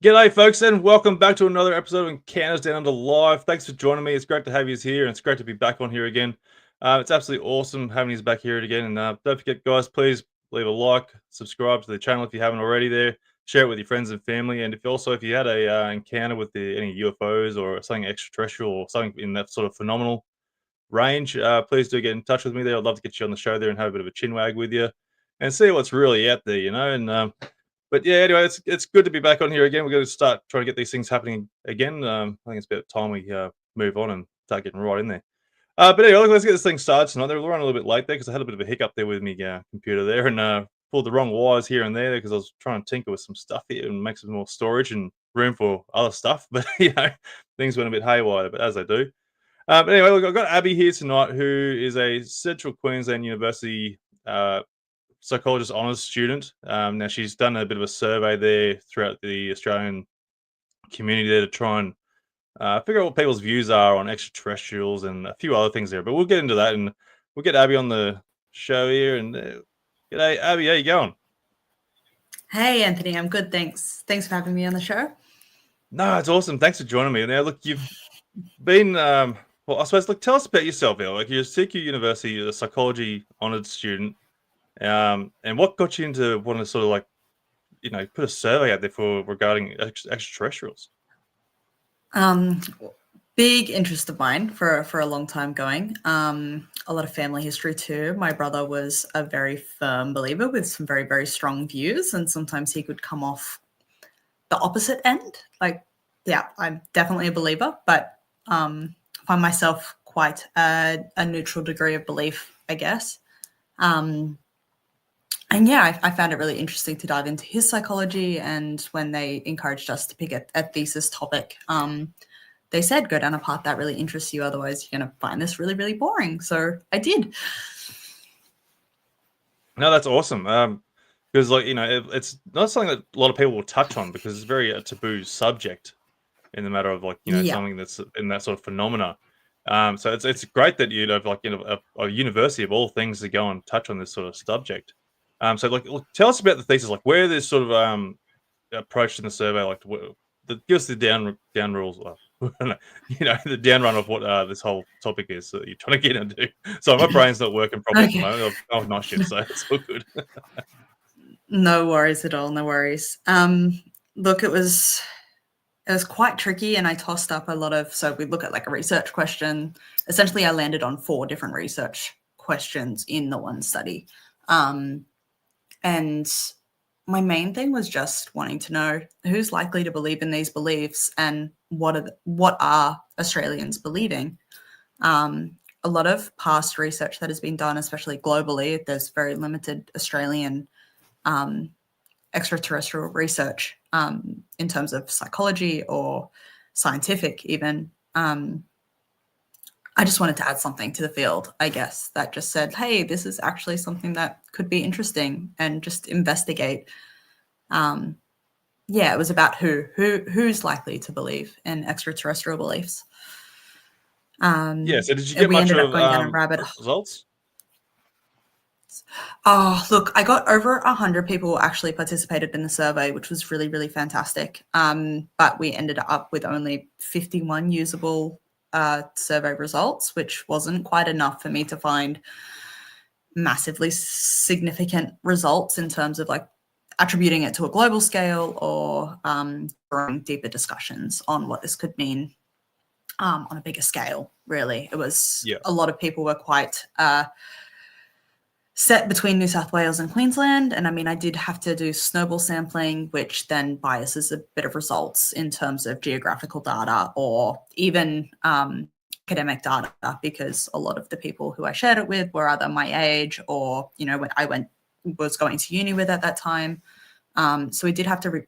G'day, folks, and welcome back to another episode of Encounters Down Under Live. Thanks for joining me. It's great to have you here, and it's great to be back on here again. It's absolutely awesome having you back here again. And don't forget, guys, please leave a like, subscribe to the channel if you haven't already. There, share it with your friends and family. And if you had a encounter with any UFOs or something extraterrestrial or something in that sort of phenomenal range, please do get in touch with me there. I'd love to get you on the show there and have a bit of a chinwag with you and see what's really out there, But yeah, anyway, it's good to be back on here again. We're going to start trying to get these things happening again. I think it's about time we move on and start getting right in there. But anyway, let's get this thing started tonight. We're running a little bit late there because I had a bit of a hiccup there with my computer there and pulled the wrong wires here and there because I was trying to tinker with some stuff here and make some more storage and room for other stuff. But things went a bit haywire, but as they do. But anyway, look, I've got Abbey here tonight, who is a Central Queensland University psychologist honours student. Now she's done a bit of a survey there throughout the Australian community there to try and figure out what people's views are on extraterrestrials and a few other things there. But we'll get into that and we'll get Abbey on the show here. And g'day, Abbey, how you going? Hey, Anthony, I'm good, thanks. Thanks for having me on the show. No, it's awesome. Thanks for joining me. Now, look, you've been, well, I suppose, look, tell us about yourself, Like, you're a CQ University, you're a psychology honoured student. And what got you into wanting to sort of put a survey out there regarding extraterrestrials? Big interest of mine for a long time going. A lot of family history too. My brother was a very firm believer with some very, very strong views, and sometimes he could come off the opposite end. Like, yeah, I'm definitely a believer, but find myself quite a neutral degree of belief, I guess. And yeah, I found it really interesting to dive into his psychology. And when they encouraged us to pick a thesis topic, they said, go down a path that really interests you. Otherwise, you're going to find this really, really boring. So I did. No, that's awesome. Because, it's not something that a lot of people will touch on because it's very a taboo subject in the matter of, something that's in that sort of phenomena. So it's great that you'd have, a university of all things to go and touch on this sort of subject. So tell us about the thesis, where this sort of approach in the survey, give us the down rules, the down run of what this whole topic is that you're trying to get into. So my brain's not working properly at the moment. I've night shift, so it's all good. No worries at all. No worries. Look, it was quite tricky, and I tossed up a lot of. So we look at a research question. Essentially, I landed on 4 different research questions in the one study. And my main thing was just wanting to know who's likely to believe in these beliefs and what are Australians believing. A lot of past research that has been done, especially globally, there's very limited Australian extraterrestrial research in terms of psychology or scientific even. I just wanted to add something to the field, I guess, that just said, hey, this is actually something that could be interesting and just investigate. It was about who's likely to believe in extraterrestrial beliefs. So did you get much of results? Oh, look, I got over 100 people actually participated in the survey, which was really, really fantastic. But we ended up with only 51 usable survey results, which wasn't quite enough for me to find massively significant results in terms of attributing it to a global scale or drawing deeper discussions on what this could mean on a bigger scale. Really, it was a lot of people were quite set between New South Wales and Queensland. And I mean, I did have to do snowball sampling, which then biases a bit of results in terms of geographical data or even academic data, because a lot of the people who I shared it with were either my age or, you know, when I was going to uni with at that time. So we did have to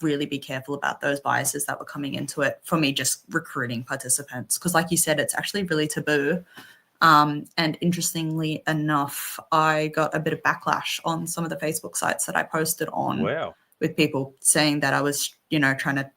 really be careful about those biases that were coming into it for me just recruiting participants, because like you said, it's actually really taboo. And interestingly enough, I got a bit of backlash on some of the Facebook sites that I posted on. Wow. With people saying that I was, you know, trying to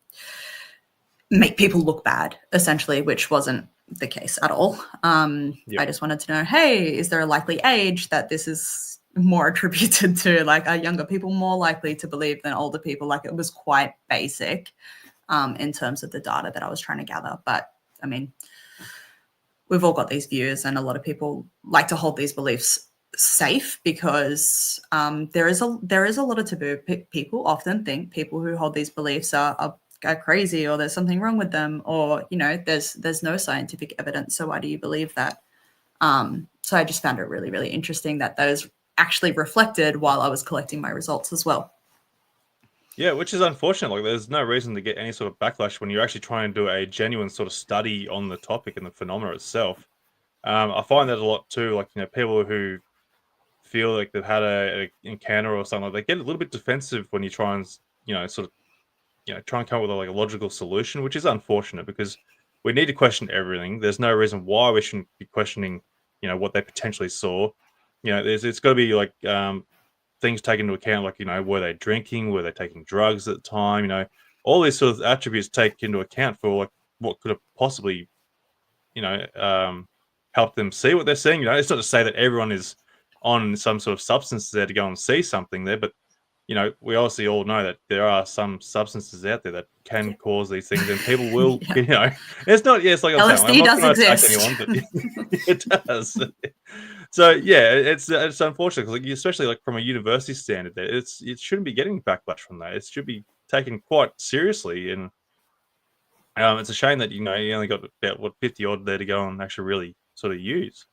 make people look bad, essentially, which wasn't the case at all. Yep. I just wanted to know, hey, is there a likely age that this is more attributed to? Like, are younger people more likely to believe than older people? Like, it was quite basic in terms of the data that I was trying to gather. But I mean, we've all got these views, and a lot of people like to hold these beliefs safe because there is a lot of taboo. People often think people who hold these beliefs are crazy, or there's something wrong with them, or, you know, there's no scientific evidence, so why do you believe that? So I just found it really, really interesting that those actually reflected while I was collecting my results as well. Yeah, which is unfortunate. Like, there's no reason to get any sort of backlash when you're actually trying to do a genuine sort of study on the topic and the phenomena itself. I find that a lot too. Like, you know, people who feel like they've had a encounter or something, they get a little bit defensive when you try and, you know, sort of, you know, try and come up with a logical solution, which is unfortunate because we need to question everything. There's no reason why we shouldn't be questioning, you know, what they potentially saw. You know, it's got to be like things taken into account, like, you know, were they drinking, were they taking drugs at the time? You know, all these sort of attributes take into account for like what could have possibly, you know, helped them see what they're seeing. You know, it's not to say that everyone is on some sort of substance there to go and see something there, but you know, we obviously all know that there are some substances out there that can cause these things, and people will, Yeah. you know, it's not, yeah, it's like I'm saying, I'm LSD not does trying to attack exist. anyone, but it does. So yeah, it's unfortunate because, like, especially like from a university standard, there, it shouldn't be getting backlash from that. It should be taken quite seriously, and it's a shame that, you know, you only got about 50 odd there to go and actually really sort of use.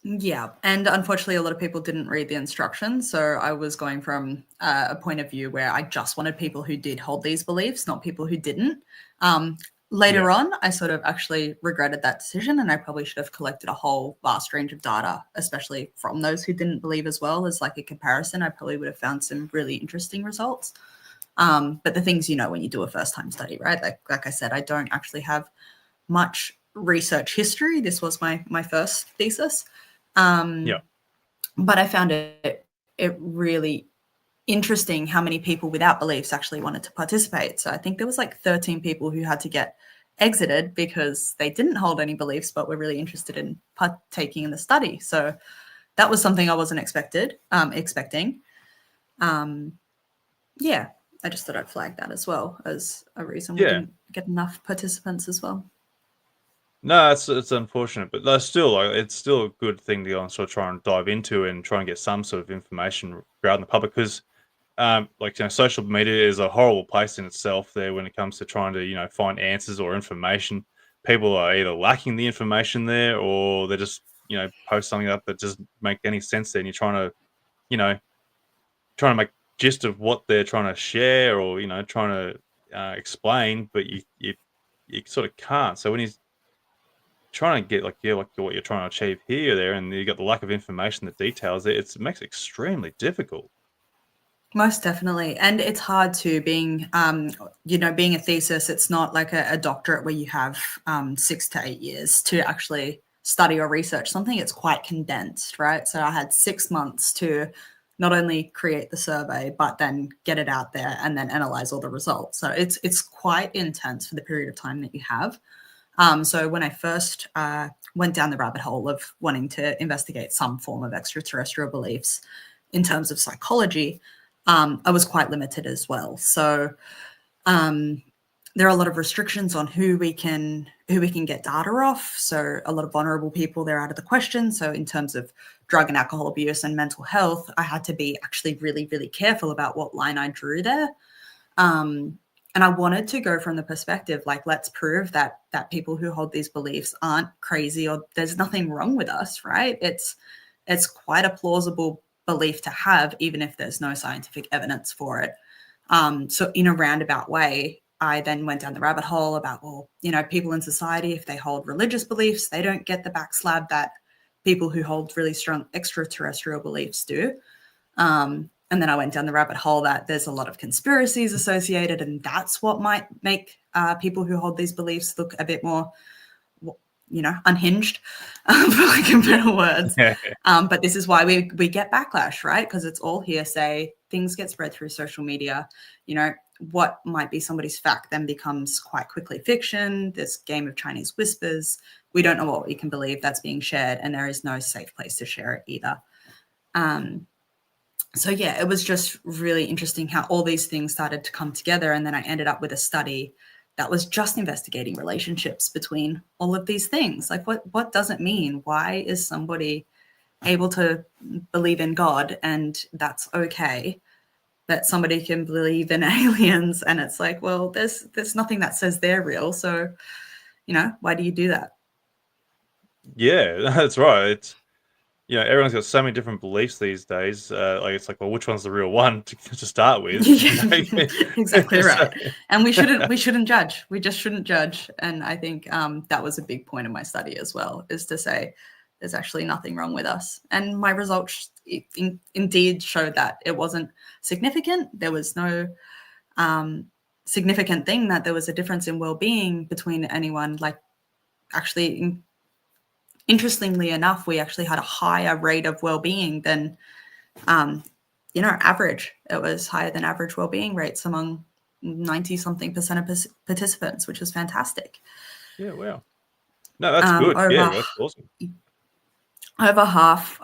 Yeah, and unfortunately, a lot of people didn't read the instructions. So I was going from a point of view where I just wanted people who did hold these beliefs, not people who didn't. Later on, I sort of actually regretted that decision, and I probably should have collected a whole vast range of data, especially from those who didn't believe as well, as like a comparison. I probably would have found some really interesting results. But the things, you know, when you do a first-time study, right? Like I said, I don't actually have much research history. This was my first thesis. Yeah. But I found it really interesting how many people without beliefs actually wanted to participate. So I think there was like 13 people who had to get exited because they didn't hold any beliefs but were really interested in partaking in the study. So that was something I wasn't expecting. Yeah, I just thought I'd flag that as well as a reason we Yeah. didn't get enough participants as well. No, it's unfortunate, but that's still like it's still a good thing to go and sort of try and dive into and try and get some sort of information out in the public because, like, you know, social media is a horrible place in itself. There, when it comes to trying to, you know, find answers or information, people are either lacking the information there or they just, you know, post something up that doesn't make any sense. There, and you're trying to, you know, trying to make gist of what they're trying to share or, you know, trying to explain, but you sort of can't. So when you trying to get like, yeah, like what you're trying to achieve here, there, and you got the lack of information, the details, it makes it extremely difficult. Most definitely. And it's hard to being, you know, being a thesis, it's not like a doctorate where you have 6 to 8 years to actually study or research something. It's quite condensed, right? So I had 6 months to not only create the survey, but then get it out there and then analyze all the results. So it's quite intense for the period of time that you have. So when I first went down the rabbit hole of wanting to investigate some form of extraterrestrial beliefs in terms of psychology, I was quite limited as well. So there are a lot of restrictions on who we can get data off. So a lot of vulnerable people, they're out of the question. So in terms of drug and alcohol abuse and mental health, I had to be actually really, really careful about what line I drew there. And I wanted to go from the perspective, like, let's prove that people who hold these beliefs aren't crazy or there's nothing wrong with us, right? It's quite a plausible belief to have, even if there's no scientific evidence for it. So in a roundabout way, I then went down the rabbit hole about, well, people in society, if they hold religious beliefs, they don't get the backslab that people who hold really strong extraterrestrial beliefs do. And then I went down the rabbit hole that there's a lot of conspiracies associated, and that's what might make people who hold these beliefs look a bit more, unhinged, for lack of better words. But this is why we get backlash, right? Because it's all hearsay. Things get spread through social media. What might be somebody's fact then becomes quite quickly fiction. This game of Chinese whispers. We don't know what we can believe that's being shared, and there is no safe place to share it either. So yeah, it was just really interesting how all these things started to come together. And then I ended up with a study that was just investigating relationships between all of these things. Like what does it mean? Why is somebody able to believe in God and that's okay, but somebody can believe in aliens and it's like, well, there's nothing that says they're real. So, why do you do that? Yeah, that's right. It's, everyone's got so many different beliefs these days. It's like, well, which one's the real one to start with? Exactly right. And we shouldn't judge. We just shouldn't judge. And I think that was a big point of my study as well, is to say there's actually nothing wrong with us. And my results indeed showed that it wasn't significant. There was no significant thing that there was a difference in well-being between anyone. Like, actually, interestingly enough, we actually had a higher rate of well-being than, average. It was higher than average well-being rates among 90-something% of participants, which is fantastic. Yeah, wow. No, that's good. That's awesome. Over half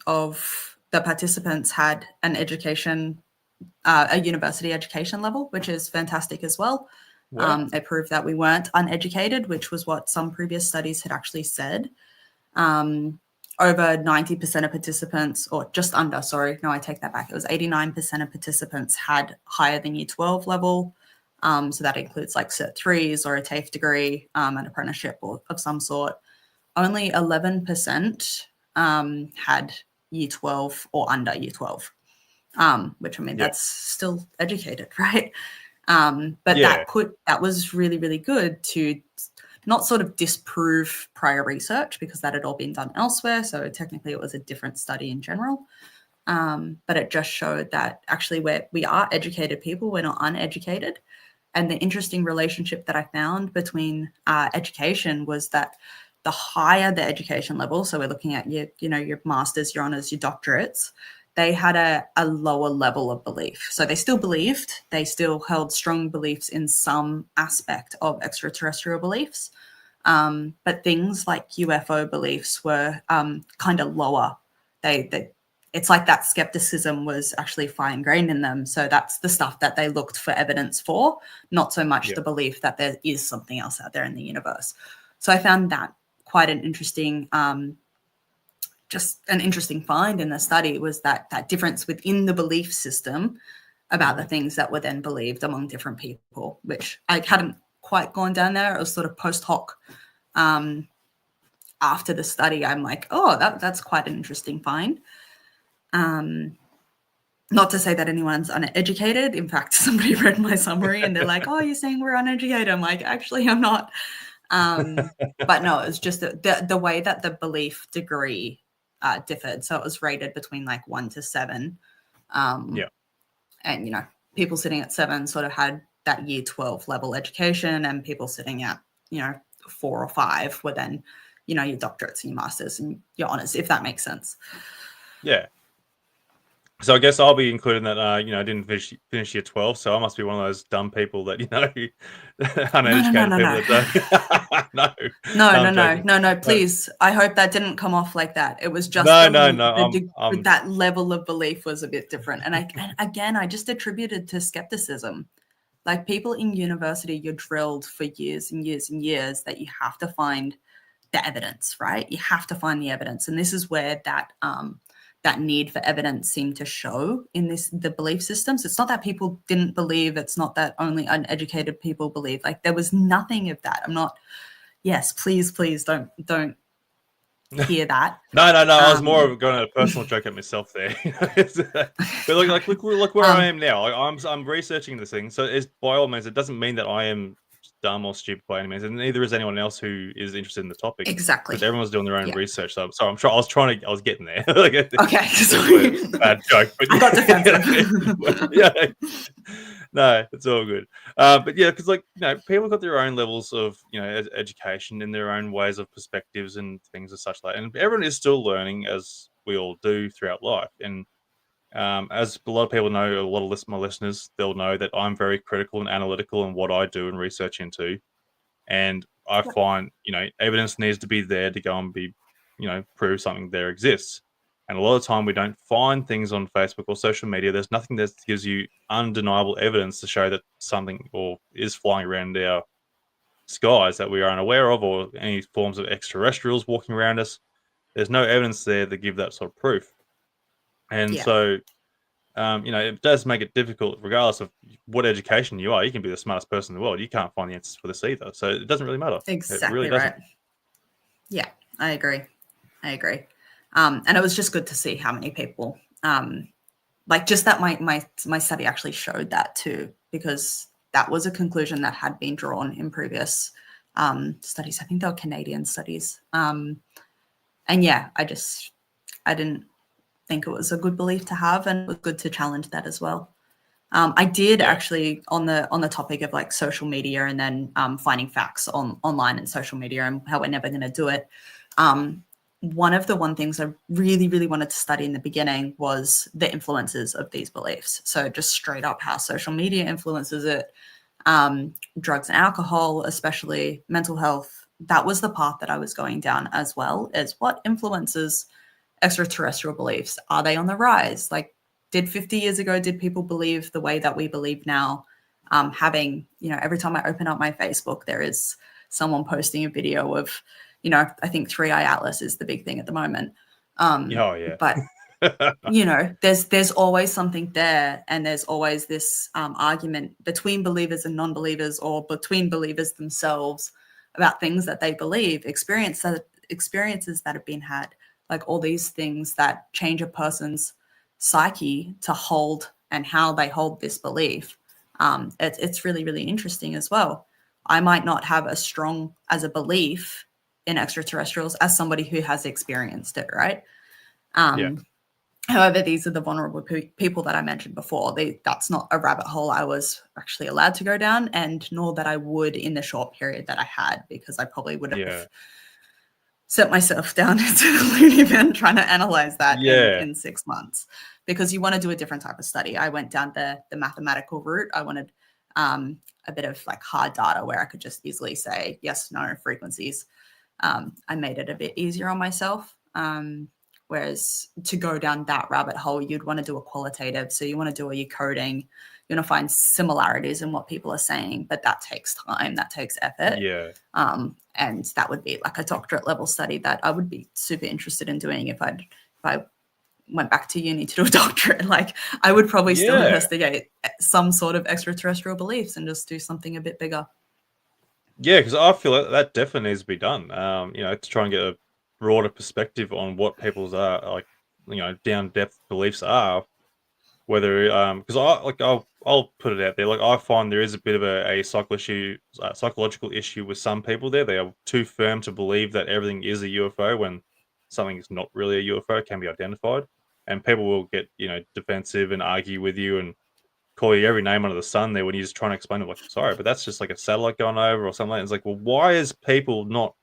of the participants had an education, a university education level, which is fantastic as well. Wow. It proved that we weren't uneducated, which was what some previous studies had actually said. Over 90% of participants, or just under, sorry, no, I take that back. It was 89% of participants had higher than Year 12 level. So that includes like Cert 3s or a TAFE degree, an apprenticeship of some sort. Only 11% had Year 12 or under Year 12, which, I mean, that's still educated, right? But that was really, really good to not sort of disprove prior research, because that had all been done elsewhere. So technically it was a different study in general. But it just showed that actually we are educated people, we're not uneducated. And the interesting relationship that I found between education was that the higher the education level, so we're looking at your masters, your honors, your doctorates, they had a lower level of belief. So they still believed, they still held strong beliefs in some aspect of extraterrestrial beliefs. But things like UFO beliefs were kind of lower. It's like that skepticism was actually far ingrained in them. So that's the stuff that they looked for evidence for, not so much the belief that there is something else out there in the universe. So I found that quite an interesting just an interesting find in the study, was that difference within the belief system about the things that were then believed among different people, which I hadn't quite gone down there. It was sort of post hoc. After the study, I'm like, oh, that's quite an interesting find. Not to say that anyone's uneducated. In fact, somebody read my summary and they're like, oh, you're saying we're uneducated. I'm like, actually, I'm not. But no, it's just the way that the belief degree differed. So it was rated between like 1 to 7. And, people sitting at 7 sort of had that Year 12 level education, and people sitting at, 4 or 5 were then, your doctorates and your masters and your honors, if that makes sense. Yeah. So I guess I'll be including that, I didn't finish Year 12, so I must be one of those dumb people that, uneducated people that don't. No, please. I hope that didn't come off like that. It was just that level of belief was a bit different. And I just attributed to skepticism. Like, people in university, you're drilled for years and years and years that you have to find the evidence, right? You have to find the evidence. And this is where that need for evidence seemed to show in the belief systems. It's not that people didn't believe. It's not that only uneducated people believe. Like, there was nothing of that. I'm not, yes, please don't hear that. No. I was more Um, of going a personal joke at myself there. But look where I um, am now. Like, I'm researching this thing, so it's by all means, it doesn't mean that I am dumb or stupid by any means, and neither is anyone else who is interested in the topic, because exactly. everyone's doing their own Yeah. research. So I'm sorry. I was getting there. Like, Okay. it's Sorry. a bad joke, but I got yeah, defensive. yeah. No, it's all good. But yeah, because people got their own levels of education and their own ways of perspectives and things and such like, and everyone is still learning as we all do throughout life. And as a lot of people know, a lot of my listeners, they'll know that I'm very critical and analytical in what I do and research into. And I Yep. find, evidence needs to be there to go and be, prove something there exists. And a lot of the time we don't find things on Facebook or social media. There's nothing that gives you undeniable evidence to show that something or is flying around our skies that we are unaware of, or any forms of extraterrestrials walking around us. There's no evidence there to give that sort of proof. And Yeah. so it does make it difficult, regardless of what education you are. You can be the smartest person in the world. You can't find the answers for this either. So it doesn't really matter. It really Exactly doesn't. right. Yeah, I agree. I agree. And it was just good to see how many people, like just that my study actually showed that too, because that was a conclusion that had been drawn in previous studies. I think they were Canadian studies. And yeah, I didn't think it was a good belief to have, and it was good to challenge that as well. I did Yeah. actually on the topic of like social media and then finding facts online and social media and how we're never going to do it. One of the things I really, really wanted to study in the beginning was the influences of these beliefs. So just straight up how social media influences it, drugs and alcohol, especially mental health. That was the path that I was going down, as well as what influences extraterrestrial beliefs. Are they on the rise? Like, did 50 years ago, did people believe the way that we believe now? Having, every time I open up my Facebook, there is someone posting a video of, I think Three Eye Atlas is the big thing at the moment. Oh yeah. But there's always something there, and there's always this argument between believers and non-believers, or between believers themselves, about things that they believe, experiences that have been had, like all these things that change a person's psyche to hold, and how they hold this belief. It's really, really interesting as well. I might not have as strong as a belief in extraterrestrials as somebody who has experienced it, right? Yeah. However, these are the vulnerable people that I mentioned before. That's not a rabbit hole I was actually allowed to go down, and nor that I would in the short period that I had, because I probably would Yeah. have set myself down into the loony bin trying to analyze that Yeah. in 6 months, because you want to do a different type of study. I went down the mathematical route. I wanted a bit of like hard data where I could just easily say yes, no, frequencies. I made it a bit easier on myself. Whereas to go down that rabbit hole, you'd want to do a qualitative. So you want to do all your coding, you want to find similarities in what people are saying, but that takes time, that takes effort. Yeah. And that would be like a doctorate level study that I would be super interested in doing if I went back to uni to do a doctorate. Like, I would probably still Yeah. investigate some sort of extraterrestrial beliefs and just do something a bit bigger. Yeah, because I feel that definitely needs to be done. To try and get a broader perspective on what people's like, down depth beliefs are. Whether because I'll put it out there. Like, I find there is a bit of a psychological issue with some people there. They are too firm to believe that everything is a UFO when something is not really a UFO, can be identified, and people will get defensive and argue with you and call you every name under the sun there when you're just trying to explain it. Like, sorry, but that's just like a satellite going over or something like that. It's like, well, why is people not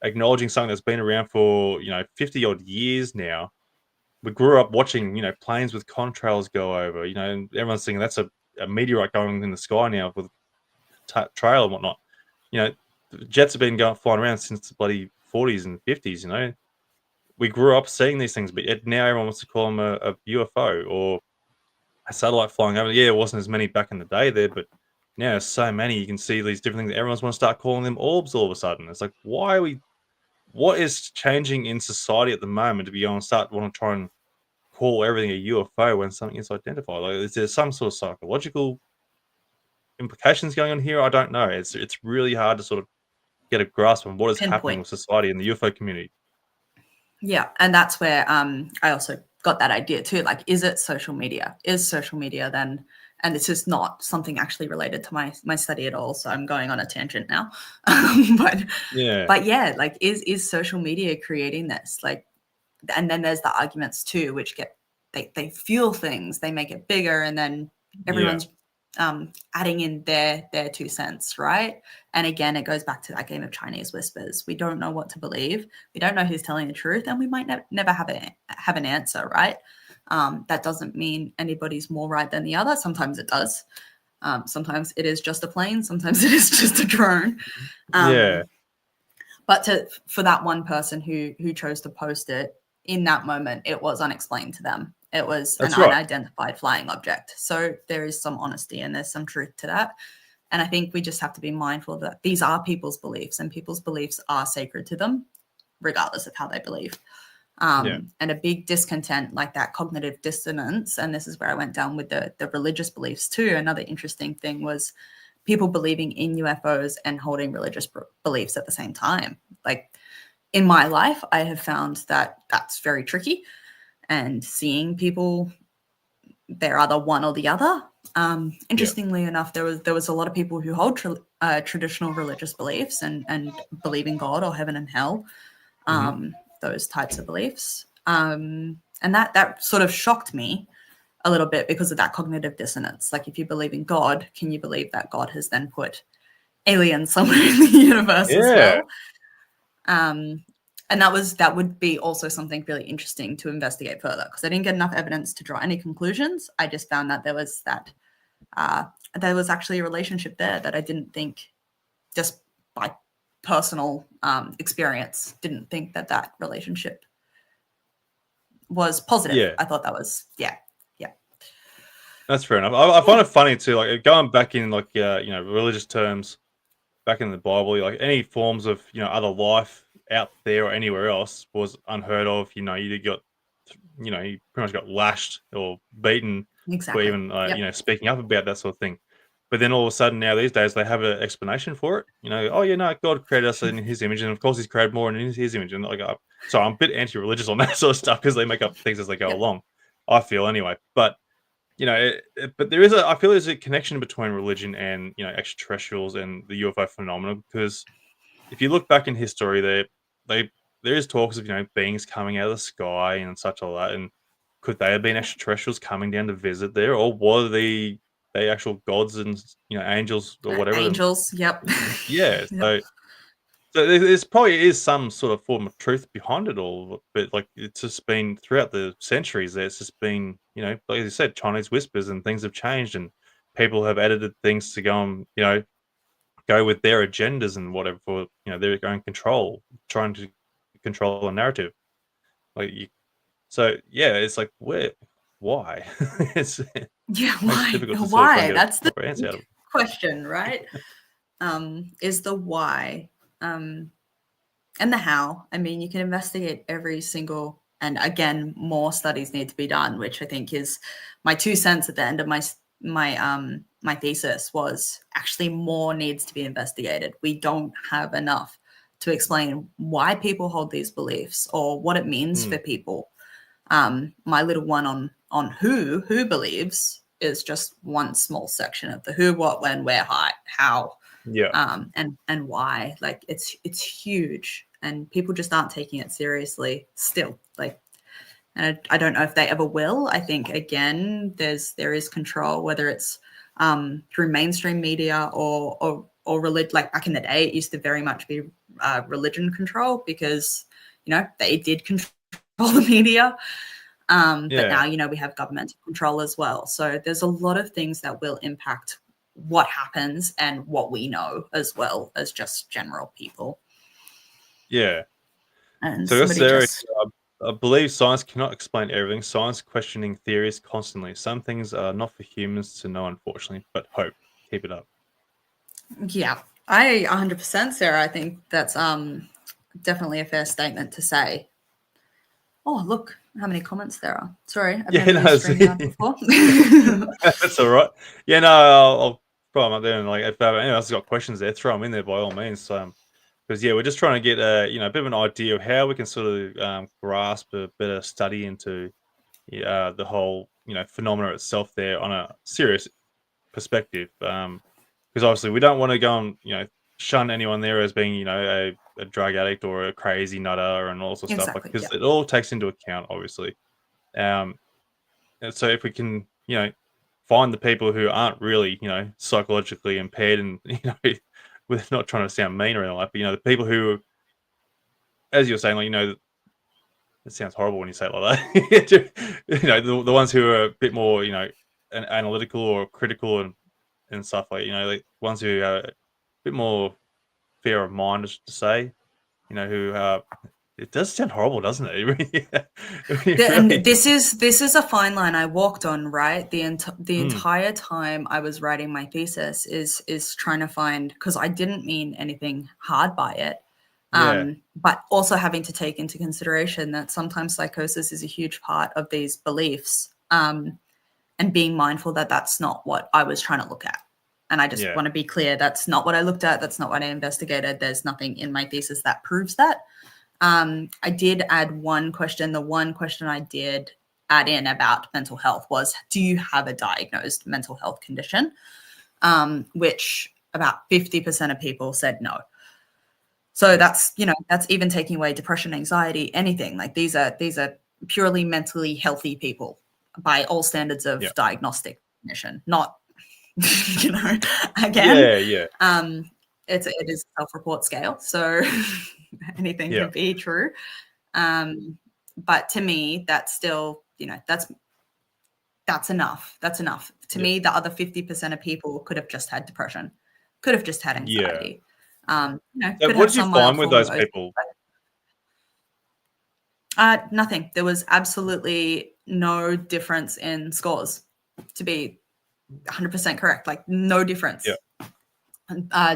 acknowledging something that's been around for 50 odd years now? We grew up watching planes with contrails go over, and everyone's thinking that's a meteorite going in the sky now with trail and whatnot. Jets have been flying around since the bloody 40s and 50s. We grew up seeing these things, but yet now everyone wants to call them a UFO or a satellite flying over. Yeah, it wasn't as many back in the day there, but now there's so many. You can see these different things. Everyone's want to start calling them orbs all of a sudden. It's like, why are we? What is changing in society at the moment to be on start want to try and call everything a UFO when something is identified? Like, is there some sort of psychological implications going on here? I don't know. It's really hard to sort of get a grasp on what is happening Pinpoint. with society and the UFO community. Yeah, and that's where I also got that idea too. Like, is it social media? Is social media then? And this is not something actually related to my study at all. So I'm going on a tangent now. but Yeah. but yeah, like, is social media creating this? Like, and then there's the arguments too, which get they fuel things, they make it bigger, and then Yeah. everyone's adding in their 2 cents, right? And again, it goes back to that game of Chinese whispers. We don't know what to believe. We don't know who's telling the truth, and we might never have an answer, right? That doesn't mean anybody's more right than the other. Sometimes it does. Sometimes it is just a plane. Sometimes it is just a drone. Yeah. But for that one person who chose to post it in that moment, it was unexplained to them. It was That's an right. unidentified flying object. So there is some honesty and there's some truth to that. And I think we just have to be mindful that these are people's beliefs, and people's beliefs are sacred to them, regardless of how they believe. Yeah. And a big discontent, like that cognitive dissonance, and this is where I went down with the religious beliefs too. Another interesting thing was people believing in UFOs and holding religious beliefs at the same time. Like, in my life, I have found that that's very tricky, and seeing people, they're either one or the other. Interestingly enough, there was a lot of people who hold traditional religious beliefs and believe in God or heaven and hell, those types of beliefs. And that sort of shocked me a little bit because of that cognitive dissonance. Like, if you believe in God, can you believe that God has then put aliens somewhere in the universe as well? And that would be also something really interesting to investigate further, because I didn't get enough evidence to draw any conclusions. I just found that there was actually a relationship there that I didn't think, just by personal experience, didn't think that relationship was positive. Yeah. I thought that was, yeah. That's fair enough. I find it funny too, like going back in like religious terms, back in the Bible, like any forms of other life out there or anywhere else was unheard of. You got you pretty much got lashed or beaten for Exactly. even Yep. speaking up about that sort of thing. But then all of a sudden now these days they have an explanation for it. Oh yeah, no, God created us in His image, and of course He's created more in His image. And like, so I'm a bit anti-religious on that sort of stuff because they make up things as they go Yep. along. I feel anyway, but but I feel there's a connection between religion and extraterrestrials and the UFO phenomenon, because if you look back in history, there is talks of beings coming out of the sky and such all that, and could they have been extraterrestrials coming down to visit there, or were they actual gods and angels or whatever? Angels. Yep. Yeah, Yep. so there's probably is some sort of form of truth behind it all, but like it's just been throughout the centuries. There's just been, like you said, Chinese whispers, and things have changed, and people have edited things to go and go with their agendas and whatever for their own control, trying to control a narrative. Like so yeah, it's like why? It Yeah. makes it Why? difficult to sort of try and Why? get a That's the proper answer out of it. question, right? Is the why. And the how. I mean, you can investigate every single, and again, more studies need to be done, which I think is my 2 cents at the end of my thesis, was actually more needs to be investigated. We don't have enough to explain why people hold these beliefs or what it means for people. My little one on who believes is just one small section of the who, what, when, where, how, Yeah. and why. Like, it's huge, and people just aren't taking it seriously still. Like, and I don't know if they ever will. I think again, there is control, whether it's through mainstream media or religion. Like, back in the day, it used to very much be religion control, because they did control the media. But Yeah. now we have governmental control as well. So there's a lot of things that will impact what happens and what we know, as well as just general people. Yeah. And So this somebody area, just I believe science cannot explain everything. Science questioning theories constantly. Some things are not for humans to know, unfortunately, but hope. Keep it up. Yeah, I 100%, Sarah. I think that's definitely a fair statement to say. Oh, look how many comments there are. Sorry, I've Yeah, never no, used StreamYard before. that's all right. Yeah, no, I'll throw them up there, and like if anyone else has got questions there, throw them in there by all means. because we're just trying to get a bit of an idea of how we can sort of grasp a better study into the whole phenomena itself there on a serious perspective. Because obviously we don't want to go and shun anyone there as being a drug addict or a crazy nutter and all sorts of stuff, Exactly. because Yeah. it all takes into account obviously. And so if we can find the people who aren't really psychologically impaired, and we're not trying to sound mean or anything like that, but the people who, as you're saying, like it sounds horrible when you say it like that. The ones who are a bit more analytical or critical and stuff, like ones who are a bit more fair of mind, just to say, who it does sound horrible, doesn't it? And this is a fine line I walked on, right? The Mm. entire time I was writing my thesis is trying to find, because I didn't mean anything hard by it, but also having to take into consideration that sometimes psychosis is a huge part of these beliefs, and being mindful that that's not what I was trying to look at. And I just want to be clear, that's not what I looked at. That's not what I investigated. There's nothing in my thesis that proves that. I did add one question. The one question I did add in about mental health was, do you have a diagnosed mental health condition? Which about 50% of people said no. So that's even taking away depression, anxiety, anything. Like these are purely mentally healthy people by all standards of diagnostic definition, not, again, it is a self-report scale. So anything can be true. But to me, that's still, that's enough. That's enough. To me, the other 50% of people could have just had depression, could have just had anxiety. So what did you find with those people? Nothing. There was absolutely no difference in scores, to be 100% correct. Like no difference.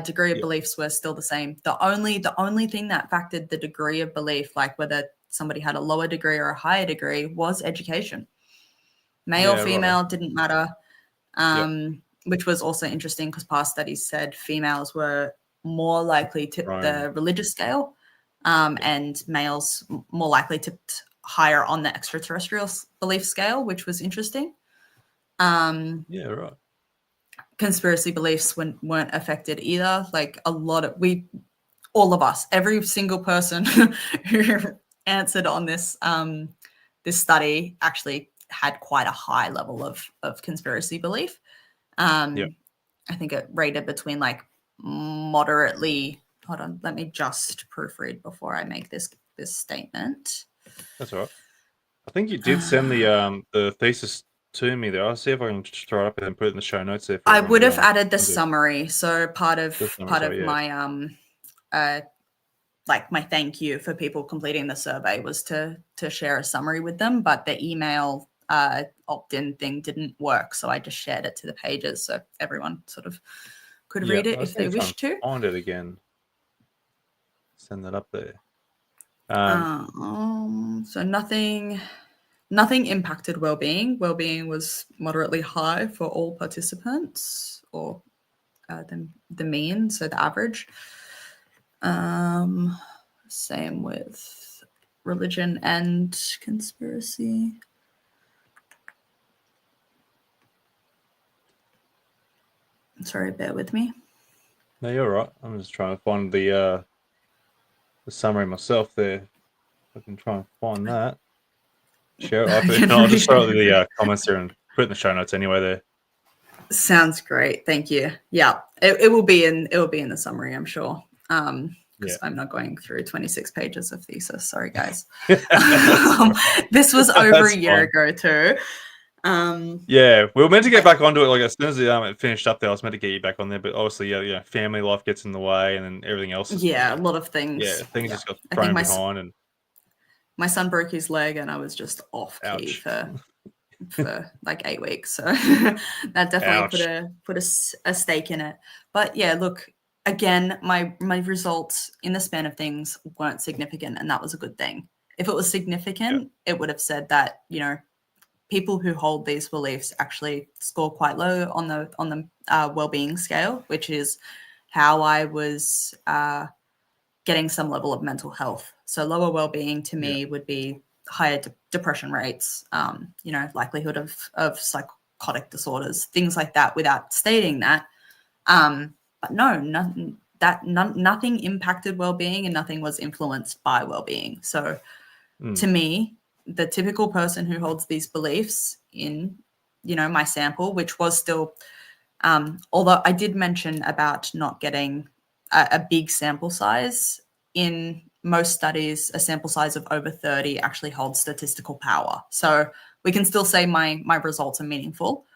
Degree of beliefs were still the same. The only thing that factored the degree of belief, like whether somebody had a lower degree or a higher degree, was education. Male, female, didn't matter. Which was also interesting because past studies said females were more likely tipped the religious scale, and males more likely tipped higher on the extraterrestrial belief scale, which was interesting. Conspiracy beliefs weren't affected either. Like all of us, every single person who answered on this this study actually had quite a high level of conspiracy belief. I think it rated between like moderately. Hold on, let me just proofread before I make this statement. That's all right. I think you did send the thesis to me there. I'll see if I can just throw it up and put it in the show notes there. I would have added the summary. So part of my like my thank you for people completing the survey was to share a summary with them, but the email opt-in thing didn't work, so I just shared it to the pages so everyone sort of could read it if they wish to. Find it again. Send that up there. So nothing impacted well-being. Well-being was moderately high for all participants, or the mean, so the average. Same with religion and conspiracy. Sorry, bear with me. No, you're right. I'm just trying to find the summary myself there. I can try and find that. Sure, I'll just throw the comments there and put it in the show notes anyway there. Sounds great. Thank you. Yeah, it will be in the summary, I'm sure. Because I'm not going through 26 pages of thesis. Sorry, guys. This was over a year ago too. We were meant to get back onto it like as soon as it finished up there. I was meant to get you back on there, but obviously, family life gets in the way, and then everything else. A lot of things. Things just got thrown behind, and my son broke his leg, and I was just off key for like 8 weeks. So that definitely put a stake in it. But yeah, look, again, my results in the span of things weren't significant, and that was a good thing. If it was significant, it would have said that people who hold these beliefs actually score quite low on the well-being scale, which is how I was getting some level of mental health. So lower well-being to me would be higher depression rates, likelihood of psychotic disorders, things like that, without stating that. But no, nothing impacted well-being and nothing was influenced by well-being. So to me, the typical person who holds these beliefs in, my sample, which was still, although I did mention about not getting a big sample size, in most studies, a sample size of over 30 actually holds statistical power. So we can still say my results are meaningful.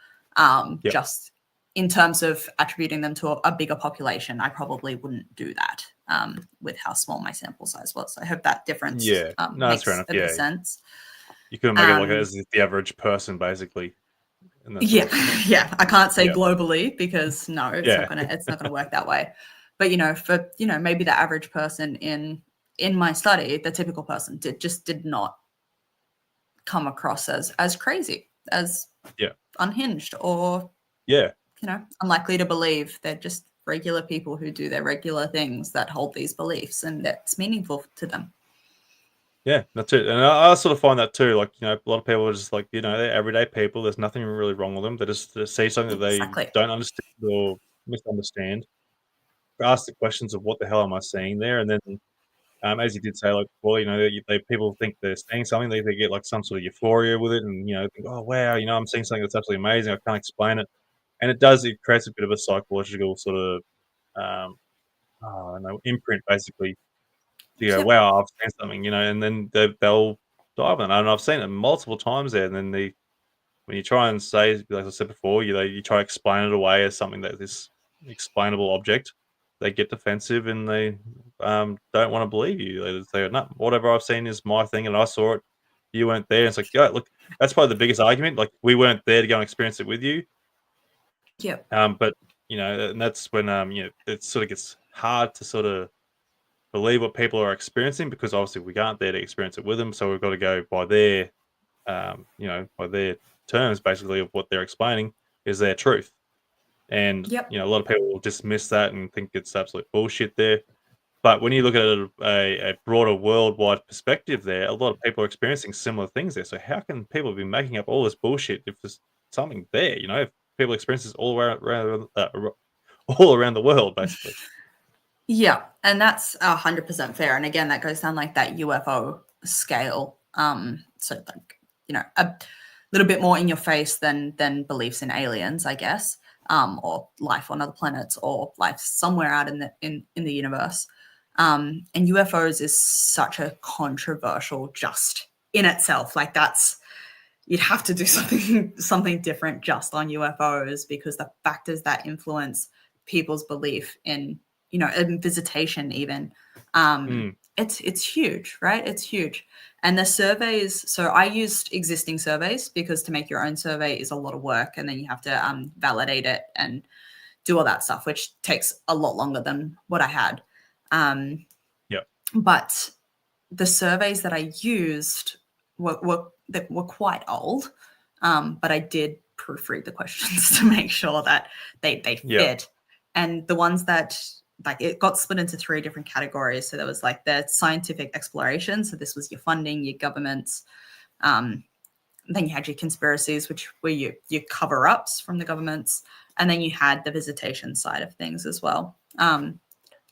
Just in terms of attributing them to a bigger population, I probably wouldn't do that with how small my sample size was. I hope that difference that's fair enough. makes a bit of sense. You couldn't make it like as the average person, basically. I can't say globally because no, it's not gonna work that way. But for maybe the average person in my study, the typical person did not come across as crazy, as unhinged, or unlikely to believe. They're just regular people who do their regular things that hold these beliefs, and that's meaningful to them. Yeah, that's it. And I sort of find that too. Like, a lot of people are just like, they're everyday people. There's nothing really wrong with them. They just see something that they don't understand or misunderstand. Ask the questions of what the hell am I seeing there? And then, as you did say, like, well, people think they're seeing something. They get like some sort of euphoria with it, and think, oh wow, I'm seeing something that's absolutely amazing. I can't explain it, and it creates a bit of a psychological sort of, I don't know, imprint basically. You go, wow, I've seen something, and then they'll dive in. And I've seen it multiple times there. And then when you try and say, like I said before, you try to explain it away as something that this explainable object, they get defensive and they don't want to believe you. They say, no, whatever I've seen is my thing, and I saw it. You weren't there. And it's like, yeah, look, that's probably the biggest argument. Like, we weren't there to go and experience it with you. Yeah. But and that's when it sort of gets hard to sort of believe what people are experiencing, because obviously we aren't there to experience it with them. So we've got to go by their, by their terms, basically, of what they're explaining is their truth. And, a lot of people will dismiss that and think it's absolute bullshit there. But when you look at a broader worldwide perspective there, a lot of people are experiencing similar things there. So how can people be making up all this bullshit if there's something there? If people experience this all around the world, basically. Yeah, and that's 100% fair. And again, that goes down like that UFO scale. So like, a little bit more in your face than beliefs in aliens, I guess, or life on other planets, or life somewhere out in the universe. And UFOs is such a controversial just in itself. Like, you'd have to do something different just on UFOs, because the factors that influence people's belief in in visitation even, it's huge, right? It's huge. And the surveys, so I used existing surveys, because to make your own survey is a lot of work, and then you have to validate it and do all that stuff, which takes a lot longer than what I had. But the surveys that I used were quite old, but I did proofread the questions to make sure that they fit. And the ones that, like, it got split into 3 different categories. So there was like the scientific exploration. So this was your funding, your governments. Then you had your conspiracies, which were your cover-ups from the governments. And then you had the visitation side of things as well. I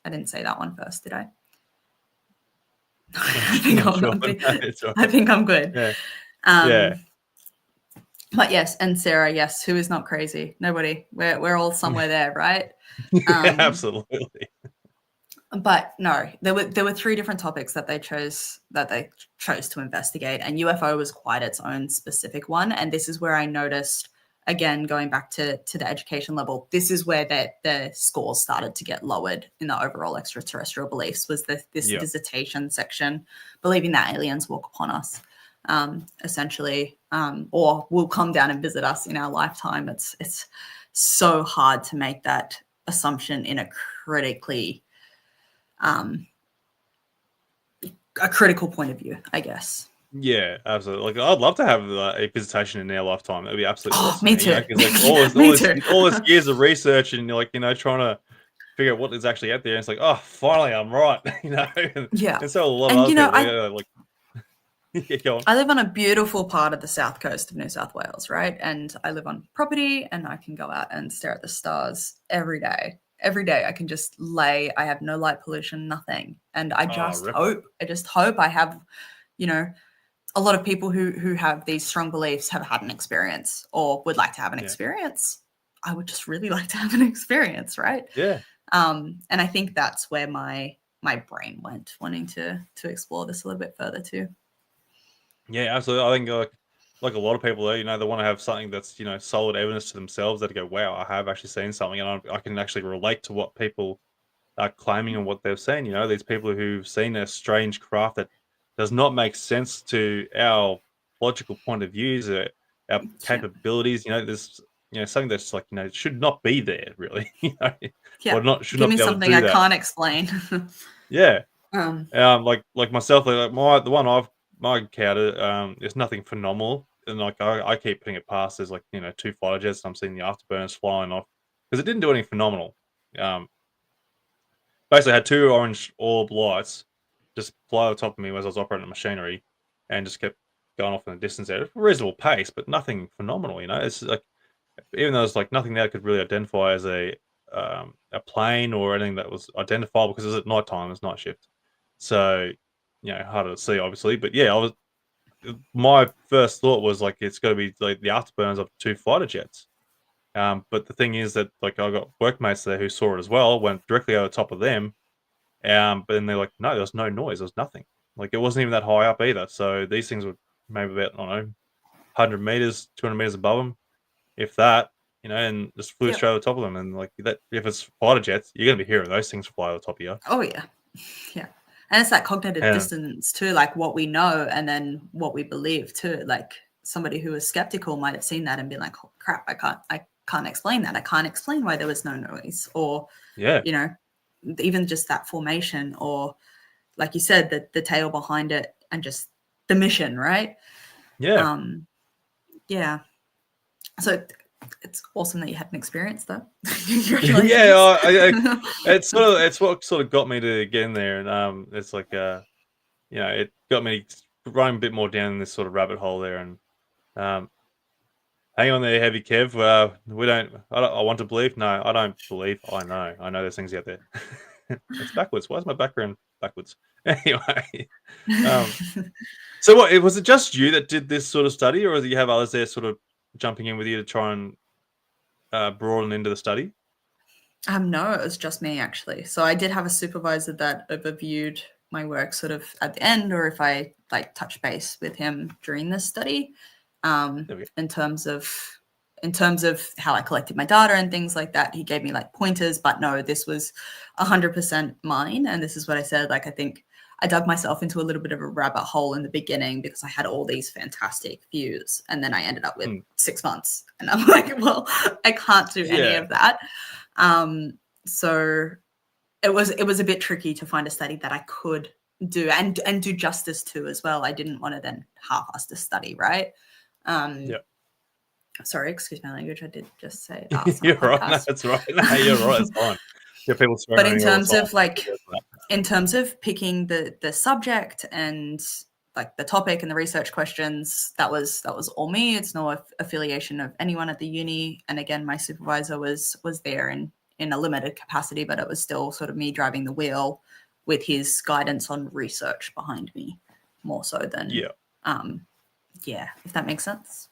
didn't say that one first, did I? I think I'm good. But yes, and Sarah, yes, who is not crazy? Nobody. We're all somewhere there, right? Absolutely. But no, there were 3 different topics that they chose to investigate, and UFO was quite its own specific one. And this is where I noticed, again, going back to the education level, this is where the scores started to get lowered in the overall extraterrestrial beliefs, was this visitation section, believing that aliens walk upon us, essentially, or will come down and visit us in our lifetime. It's so hard to make that assumption in a critical point of view, I guess. Yeah, absolutely. Like, I'd love to have a visitation in their lifetime. It'd be absolutely awesome. Me too. Like, all this years of research, and trying to figure out what is actually out there. And it's like, oh, finally, I'm right. Yeah. And so a lot of And other people, I they're like, yeah, go on. I live on a beautiful part of the south coast of New South Wales, right? And I live on property and I can go out and stare at the stars every day. Every day I can just lay, I have no light pollution, nothing. And I just Rip. hope I have, you know, a lot of people who have these strong beliefs have had an experience or would like to have an Yeah. experience. I would just really like to have an experience, right? Yeah. And I think that's where my brain went, wanting to explore this a little bit further too. Yeah, absolutely. I think like a lot of people, they want to have something that's solid evidence to themselves that they go, wow, I have actually seen something, and I can actually relate to what people are claiming and what they've seen. These people who've seen a strange craft that does not make sense to our logical point of views, our Yeah. capabilities. There's something that's like should not be there really. Yeah. Or not should Give not me be able to something do I that. can't explain. Yeah. um, Like myself, like the one my encountered, is nothing phenomenal, and like I keep putting it past as like two fighter jets. And I'm seeing the afterburners flying off because it didn't do anything phenomenal. Um, Basically, I had two orange orb lights just fly over top of me as I was operating the machinery, and just kept going off in the distance at a reasonable pace, but nothing phenomenal. It's like even though there's like nothing there I could really identify as a plane or anything that was identifiable because it was at night time, it was night shift. So, harder to see, obviously. But yeah, my first thought was like it's got to be like the afterburners of two fighter jets. But the thing is that like I got workmates there who saw it as well, went directly over the top of them. But then they're like, no, there was no noise, there was nothing. Like it wasn't even that high up either. So these things were maybe about, I don't know, 100 meters, 200 meters above them, if that, and just flew yeah. straight over the top of them. And like that, if it's fighter jets, you're gonna be hearing those things fly over the top of you. Oh yeah. Yeah. And it's that cognitive Yeah. dissonance too, like what we know and then what we believe too. Like somebody who is skeptical might have seen that and been like, oh, crap, I can't explain that. I can't explain why there was no noise. Or, Yeah. Even just that formation, or like you said, the tail behind it and just the mission, right? Yeah. Yeah. So it's awesome that you had an experience though. Yeah, Congratulations. it's what sort of got me to get in there, and it's like it got me running a bit more down this sort of rabbit hole there, and um, hang on there, heavy Kev. I want to believe. No, I don't believe. I know there's things out there. It's backwards. Why is my background backwards? Anyway, um, so what? Was it just you that did this sort of study, or did you have others there sort of jumping in with you to try and broaden into the study? No, it was just me actually. So I did have a supervisor that overviewed my work sort of at the end, or if I like touch base with him during this study, There we go. in terms of how I collected my data and things like that. He gave me like pointers, but no, this was 100% mine. And this is what I said. Like I think I dug myself into a little bit of a rabbit hole in the beginning because I had all these fantastic views, and then I ended up with 6 months, and I'm like, well, I can't do any Yeah. of that. So it was a bit tricky to find a study that I could do and do justice to as well. I didn't want to then half-ass the study, right? Yeah. Sorry, excuse my language. I did just say You're right. No, podcast. that's right. No, you're right. It's fine. Yeah, people But swearing all the time. in terms of picking the subject and like the topic and the research questions, that was all me. It's no affiliation of anyone at the uni. And again, my supervisor was there in a limited capacity, but it was still sort of me driving the wheel with his guidance on research behind me, more so than if that makes sense.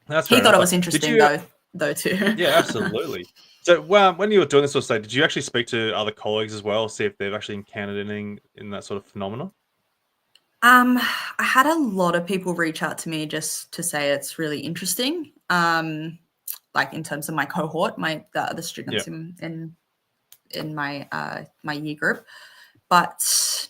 That's He fair thought it enough. was Did interesting you? though too. Yeah, absolutely. So, when you were doing this sort of stuff, did you actually speak to other colleagues as well, see if they've actually encountered anything in that sort of phenomena? I had a lot of people reach out to me just to say it's really interesting. Like in terms of my cohort, the other students in my my year group, but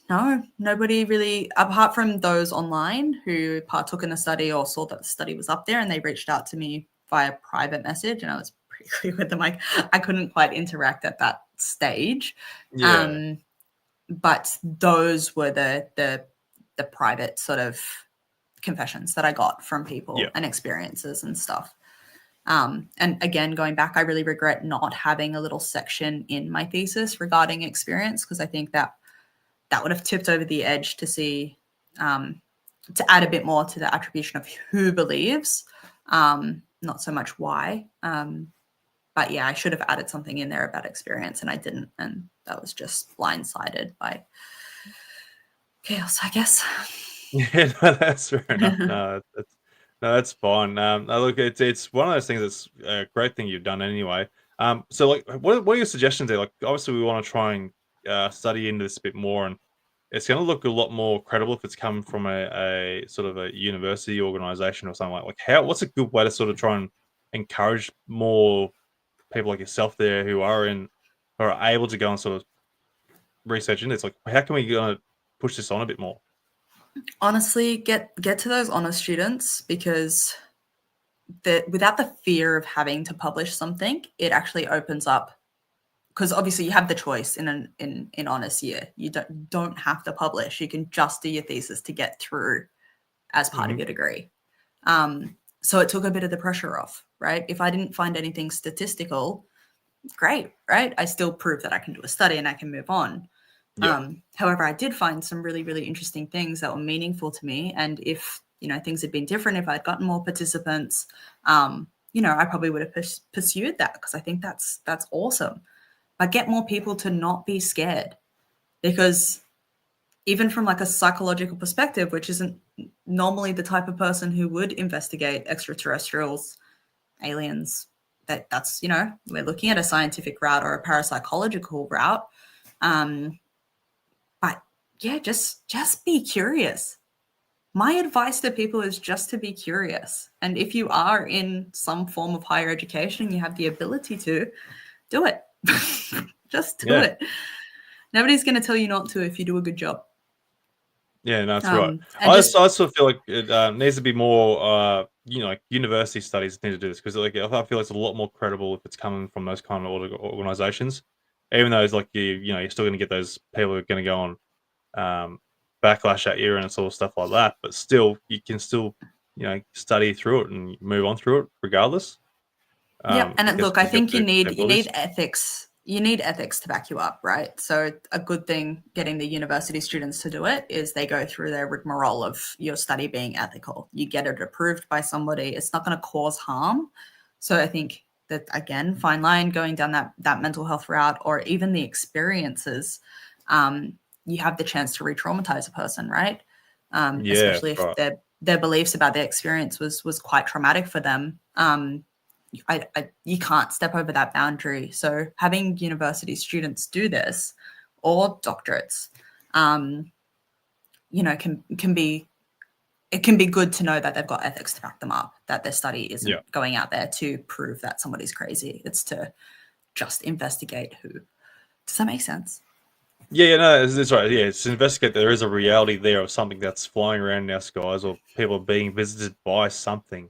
no, nobody really, apart from those online who partook in the study or saw that the study was up there, and they reached out to me via private message, and I was pretty clear with them. I couldn't quite interact at that stage. Yeah. But those were the private sort of confessions that I got from people Yeah. and experiences and stuff. And again, going back, I really regret not having a little section in my thesis regarding experience, because I think that would have tipped over the edge to see, to add a bit more to the attribution of who believes, not so much why. But yeah, I should have added something in there about experience, and I didn't. And that was just blindsided by chaos, I guess. Yeah, no, that's fair enough. No, that's fine. Look, it's one of those things that's a great thing you've done anyway. So like, what are your suggestions there? Like, obviously, we want to try and study into this a bit more, and it's going to look a lot more credible if it's coming from a sort of a university organization or something like. What's a good way to sort of try and encourage more people like yourself there who are able to go and sort of research into this? Like, how can we push this on a bit more? Honestly, get to those honor students, because without the fear of having to publish something, it actually opens up. Because obviously you have the choice in honors year. You don't have to publish. You can just do your thesis to get through as part of your degree. So it took a bit of the pressure off, right? If I didn't find anything statistical, great, right? I still prove that I can do a study and I can move on. Yeah. However, I did find some really, really interesting things that were meaningful to me. And if, things had been different, if I'd gotten more participants, I probably would have pursued that, because I think that's awesome. But get more people to not be scared, because even from like a psychological perspective, which isn't normally the type of person who would investigate extraterrestrials, aliens, that's we're looking at a scientific route or a parapsychological route. But yeah, just be curious. My advice to people is just to be curious. And if you are in some form of higher education, you have the ability to do it. Just do it. Nobody's going to tell you not to if you do a good job. Yeah, no, that's right. I sort of feel like it needs to be more, like university studies need to do this, because like I feel it's a lot more credible if it's coming from those kind of organizations, even though it's like you're still going to get those people who are going to go on backlash at you and sort of stuff like that. But still, you can still study through it and move on through it regardless. Yeah, and Because look, I you've got think you the abilities. need ethics. You need ethics to back you up, right? So a good thing getting the university students to do it is they go through their rigmarole of your study being ethical. You get it approved by somebody. It's not going to cause harm. So I think that, again, fine line going down that mental health route, or even the experiences, you have the chance to re-traumatize a person, right? Yeah, Especially if right. their beliefs about their experience was quite traumatic for them. You can't step over that boundary. So having university students do this, or doctorates, can be, it can be good to know that they've got ethics to back them up, that their study isn't going out there to prove that somebody's crazy. It's to just investigate who. Does that make sense? Yeah, no, it's right. Yeah, it's to investigate. There is a reality there of something that's flying around in our skies, or people being visited by something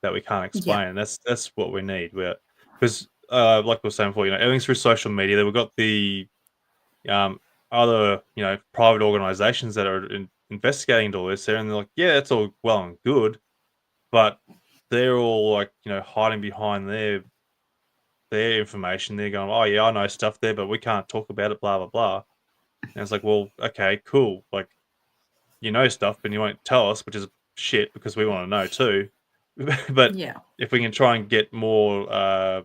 that we can't Yeah. explain. And that's what we need. Because like we were saying before, everything's through social media. Then we've got the um, other private organizations that are investigating into all this there, and they're like, yeah, that's all well and good, but they're all like hiding behind their information. They're going, oh yeah, I know stuff there, but we can't talk about it. Blah blah blah. And it's like, well, okay, cool. Like, you know stuff, but you won't tell us, which is shit, because we want to know too. But Yeah. if we can try and get more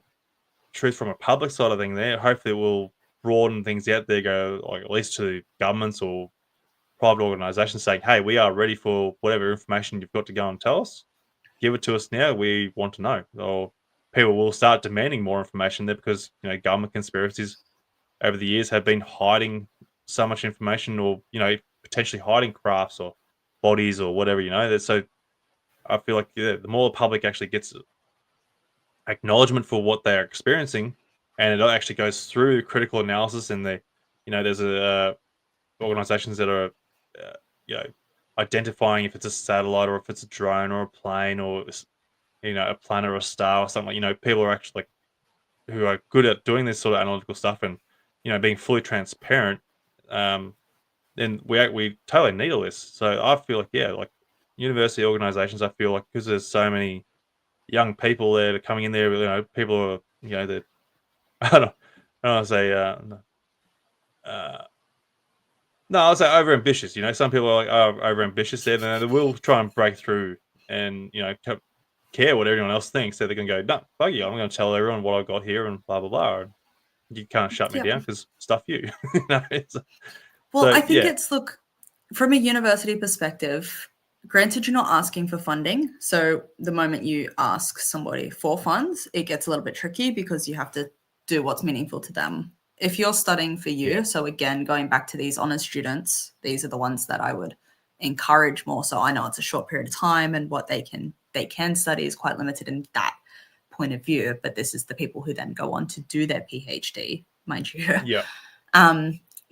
truth from a public side of thing there, hopefully it will broaden things out there, go like at least to governments or private organizations saying, hey, we are ready for whatever information you've got to go and tell us. Give it to us now. We want to know. Or people will start demanding more information there, because government conspiracies over the years have been hiding so much information, or potentially hiding crafts or bodies or whatever. So I feel like the more the public actually gets acknowledgement for what they're experiencing, and it actually goes through critical analysis, and there's organizations that are uh, you know identifying if it's a satellite or if it's a drone or a plane or a planet or a star or something. People are actually who are good at doing this sort of analytical stuff, and being fully transparent. Then we totally need all this. So I feel like, yeah, like university organizations, I feel like, because there's so many young people that are coming in there. People are that I don't want to say uh, no, I'll say over ambitious. Some people are like over ambitious. There, they will try and break through and care what everyone else thinks. So they're gonna go, no, fuck you. I'm gonna tell everyone what I've got here and blah blah blah. And you can't shut me Yep. down because stuff you. Well, I think yeah. it's, look, from a university perspective, granted you're not asking for funding. So the moment you ask somebody for funds, it gets a little bit tricky because you have to do what's meaningful to them. If you're studying for you, Yeah. so again, going back to these honors students, these are the ones that I would encourage more. So I know it's a short period of time and what they can study is quite limited in that point of view. But this is the people who then go on to do their PhD, mind you. Yeah.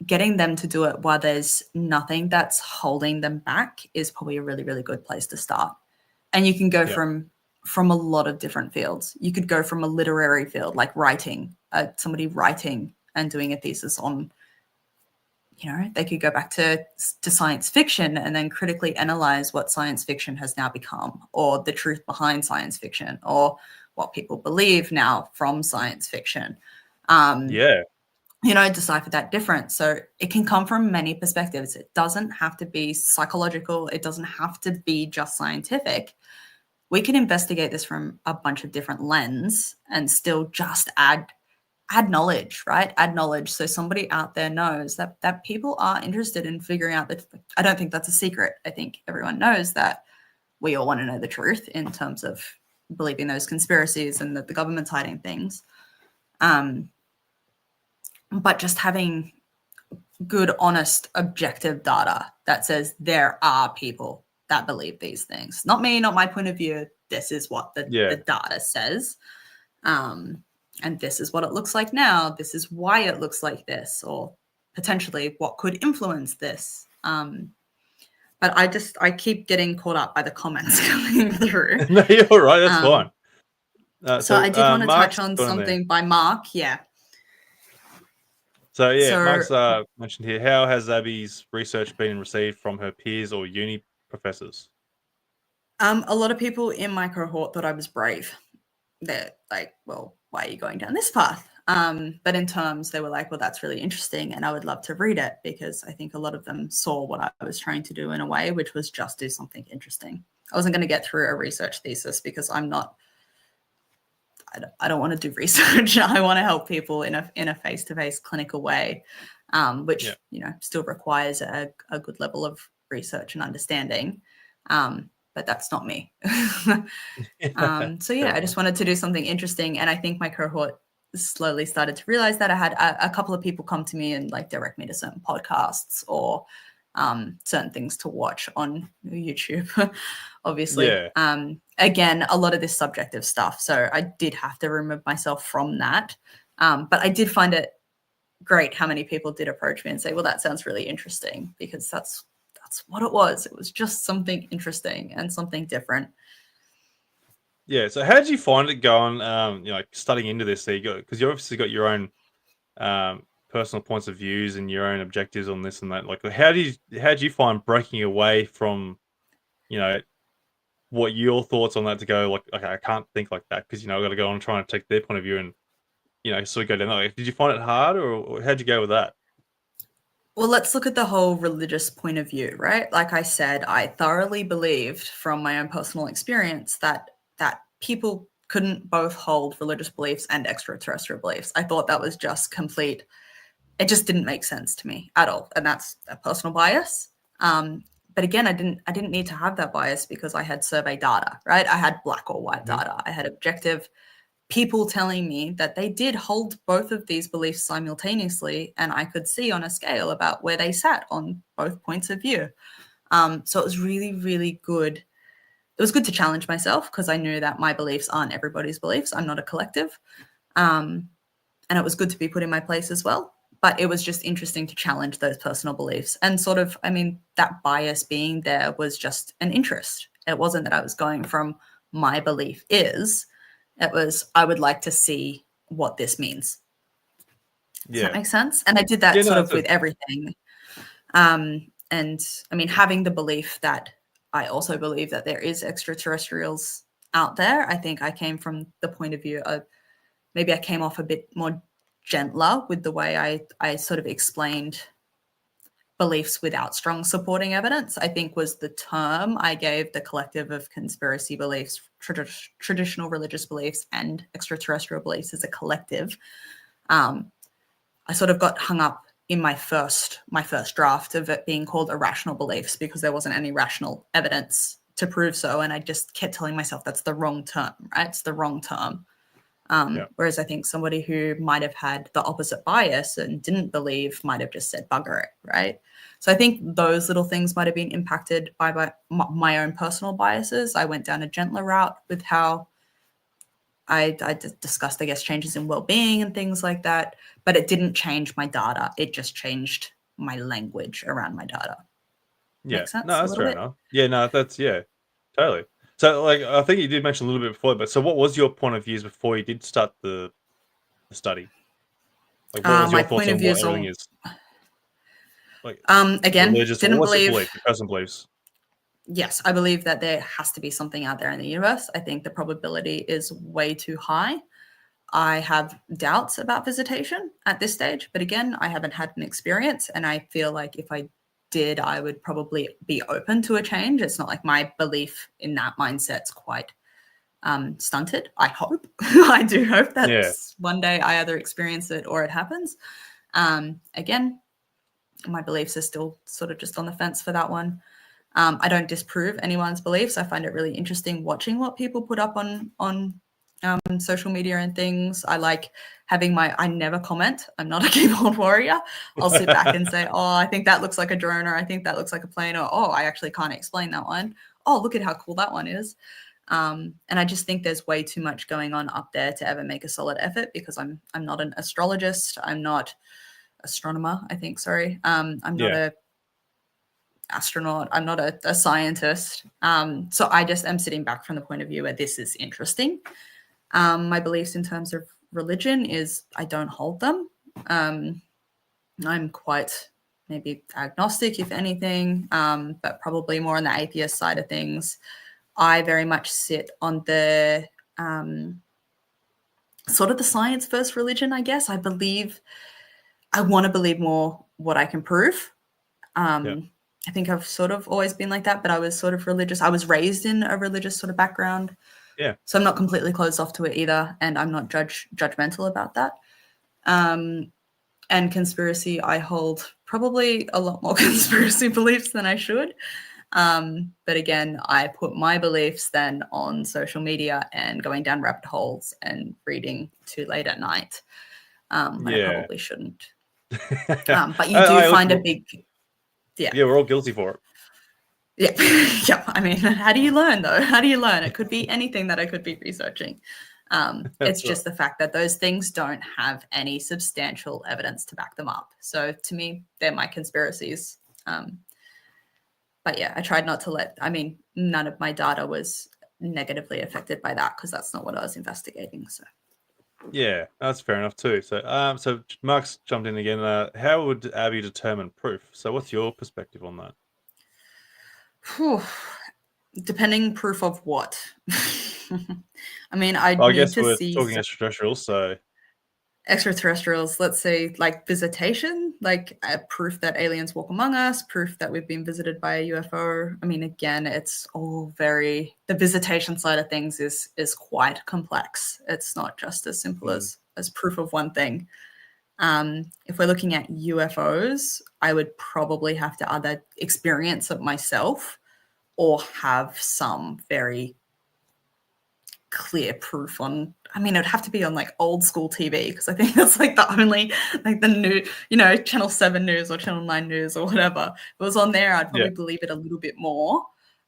Getting them to do it while there's nothing that's holding them back is probably a really, really good place to start. And you can go from a lot of different fields. You could go from a literary field, like writing, somebody writing and doing a thesis on, they could go back to science fiction and then critically analyze what science fiction has now become, or the truth behind science fiction, or what people believe now from science fiction. Decipher that difference. So it can come from many perspectives. It doesn't have to be psychological. It doesn't have to be just scientific. We can investigate this from a bunch of different lenses and still just add knowledge, right? Add knowledge. So somebody out there knows that people are interested in figuring out that. I don't think that's a secret. I think everyone knows that we all want to know the truth in terms of believing those conspiracies and that the government's hiding things. But just having good, honest, objective data that says there are people that believe these things. Not me, not my point of view. This is what the data says. And this is what it looks like now. This is why it looks like this, or potentially what could influence this. But I keep getting caught up by the comments coming through. No, you're all right. That's fine. So I did want to Mark's touch on something by Mark. Yeah. So Mark's mentioned here, how has Abbey's research been received from her peers or uni professors? A lot of people in my cohort thought I was brave. They're like, well, why are you going down this path? But in terms, they were like, well, that's really interesting and I would love to read it, because I think a lot of them saw what I was trying to do in a way, which was just do something interesting. I wasn't going to get through a research thesis because I don't want to do research. I want to help people in a face-to-face clinical way, which still requires a good level of research and understanding. But that's not me. I just wanted to do something interesting, and I think my cohort slowly started to realize that. I had a couple of people come to me and like direct me to certain podcasts or certain things to watch on YouTube, obviously. Again, a lot of this subjective stuff. So I did have to remove myself from that. But I did find it great how many people did approach me and say, well, that sounds really interesting, because that's what it was. It was just something interesting and something different. Yeah. So how did you find it going, studying into this? Because you obviously got your own personal points of views and your own objectives on this and that. Like, how did you find breaking away from, what your thoughts on that to go like, okay, I can't think like that because I've got to go on and try and take their point of view and sort of go down that way. Did you find it hard, or how'd you go with that? Well, let's look at the whole religious point of view, right? Like I said, I thoroughly believed from my own personal experience that people couldn't both hold religious beliefs and extraterrestrial beliefs. I thought that was just complete. It just didn't make sense to me at all. And that's a personal bias. But again, I didn't need to have that bias because I had survey data, right? I had black or white data. I had objective people telling me that they did hold both of these beliefs simultaneously, and I could see on a scale about where they sat on both points of view. So it was really, really good. It was good to challenge myself because I knew that my beliefs aren't everybody's beliefs. I'm not a collective. And it was good to be put in my place as well. But it was just interesting to challenge those personal beliefs and sort of, that bias being there was just an interest. It wasn't that I was going from my belief is, it was, I would like to see what this means. Does that make sense? And I did that with everything. And having the belief that I also believe that there is extraterrestrials out there. I think I came from the point of view of maybe I came off a bit more gentler with the way I sort of explained beliefs without strong supporting evidence, I think was the term I gave the collective of conspiracy beliefs, traditional religious beliefs, and extraterrestrial beliefs as a collective. I sort of got hung up in my first draft of it being called irrational beliefs because there wasn't any rational evidence to prove so. And I just kept telling myself that's the wrong term, right? It's the wrong term. Whereas I think somebody who might have had the opposite bias and didn't believe might have just said bugger it, right? So I think those little things might have been impacted by my own personal biases. I went down a gentler route with how I discussed, I guess, changes in well-being and things like that, but it didn't change my data. It just changed my language around my data. Yeah. Make sense? No, A that's little fair bit? enough. Yeah, no, that's totally. So, like, I think you did mention a little bit before, but so what was your point of views before you did start the study? Like, what was My your thoughts point of on view what is everything on, is? Like, again, religious, or didn't what's your believe. belief, your personal beliefs? Yes, I believe that there has to be something out there in the universe. I think the probability is way too high. I have doubts about visitation at this stage, but again, I haven't had an experience, and I feel like if I did, I would probably be open to a change. It's not like my belief in that mindset's quite stunted. I hope. I do hope that Yeah. one day I either experience it or it happens. Again, my beliefs are still sort of just on the fence for that one. I don't disprove anyone's beliefs. I find it really interesting watching what people put up on social media and things. I like having I never comment. I'm not a keyboard warrior. I'll sit back and say, oh, I think that looks like a drone, or I think that looks like a plane, or, oh, I actually can't explain that one. Oh, look at how cool that one is. And I just think there's way too much going on up there to ever make a solid effort, because I'm not an astrologist. I'm not astronomer, I think, sorry. I'm not a astronaut. I'm not a scientist. So I just am sitting back from the point of view where this is interesting. My beliefs in terms of religion is I don't hold them. I'm quite maybe agnostic, if anything, but probably more on the atheist side of things. I very much sit on the sort of the science first religion, I guess. I want to believe more what I can prove. I think I've sort of always been like that, but I was sort of religious. I was raised in a religious sort of background. Yeah. So I'm not completely closed off to it either, and I'm not judgmental about that. And conspiracy, I hold probably a lot more conspiracy beliefs than I should. But again, I put my beliefs then on social media and going down rabbit holes and reading too late at night when I probably shouldn't. But you do find a big... Yeah, we're all guilty for it. Yeah. Yeah. I mean, how do you learn, though? How do you learn? It could be anything that I could be researching. It's just the fact that those things don't have any substantial evidence to back them up. So to me, they're my conspiracies. But yeah, I tried not to none of my data was negatively affected by that, because that's not what I was investigating. So Yeah, that's fair enough too. So, so Mark's jumped in again. How would Abbey determine proof? So, what's your perspective on that? Whew. Depending proof of what? I mean, I Well, I need guess to we're see talking extraterrestrials, so extraterrestrials, let's say, like visitation, like proof that aliens walk among us, proof that we've been visited by a UFO. I mean, again, it's all the visitation side of things is quite complex. It's not just as simple as proof of one thing. If we're looking at UFOs, I would probably have to either experience it myself or have some very clear proof on... I mean, it'd have to be on like old school TV, because I think that's like the only, like the new, Channel 7 News or Channel 9 News or whatever. If it was on there, I'd probably believe it a little bit more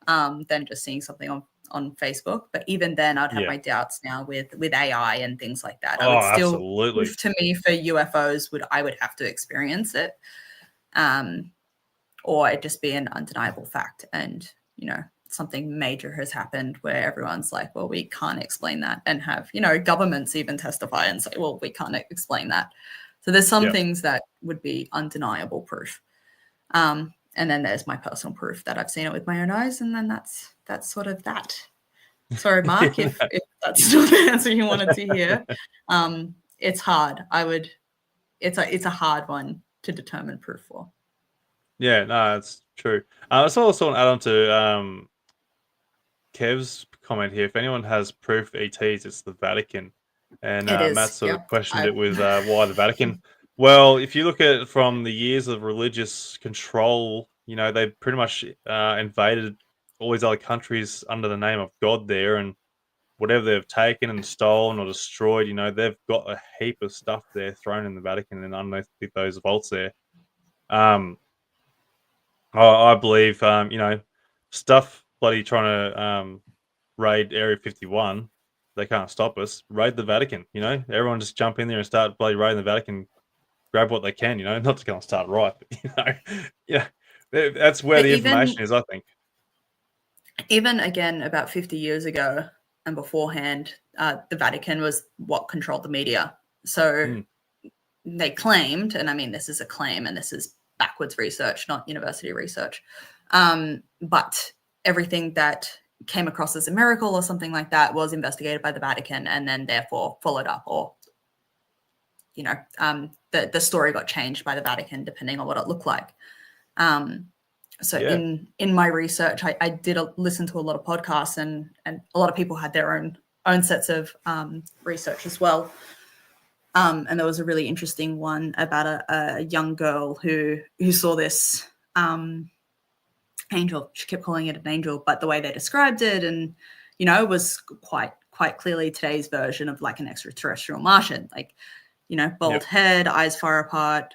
than just seeing something on Facebook. But even then, I'd have my doubts now with AI and things like that. I would still, absolutely. proof to me for UFOs I would have to experience it, or it'd just be an undeniable fact. And something major has happened where everyone's like, well, we can't explain that, and have governments even testify and say, well, we can't explain that. So there's some things that would be undeniable proof, and then there's my personal proof that I've seen it with my own eyes, and then that's sort of that. Sorry, Mark, Yeah. if that's not the answer you wanted to hear. It's hard. It's a hard one to determine proof for. Yeah, no, it's true. I also want to add on to Kev's comment here. If anyone has proof for ETs, it's the Vatican. And It Matt is. sort of Yep. questioned it with why the Vatican. Well, if you look at it from the years of religious control, they pretty much invaded all these other countries under the name of God there, and whatever they've taken and stolen or destroyed, they've got a heap of stuff there thrown in the Vatican and underneath those vaults there. Um, I believe, stuff bloody trying to raid Area 51. They can't stop us. Raid the Vatican, Everyone just jump in there and start bloody raiding the Vatican, grab what they can, Not to go and start right, but, yeah, that's where But the even information is, I think. even again about 50 years ago and beforehand, the Vatican was what controlled the media. So Mm, they claimed, and I mean, this is a claim and this is backwards research, not university research, but everything that came across as a miracle or something like that was investigated by the Vatican and then therefore followed up, or the story got changed by the Vatican depending on what it looked like. So yeah, in my research, I did listen to a lot of podcasts, and a lot of people had their own sets of research as well. And there was a really interesting one about a young girl who saw this angel. She kept calling it an angel, but the way they described it, and was quite clearly today's version of like an extraterrestrial Martian, like bald yep, head, eyes far apart,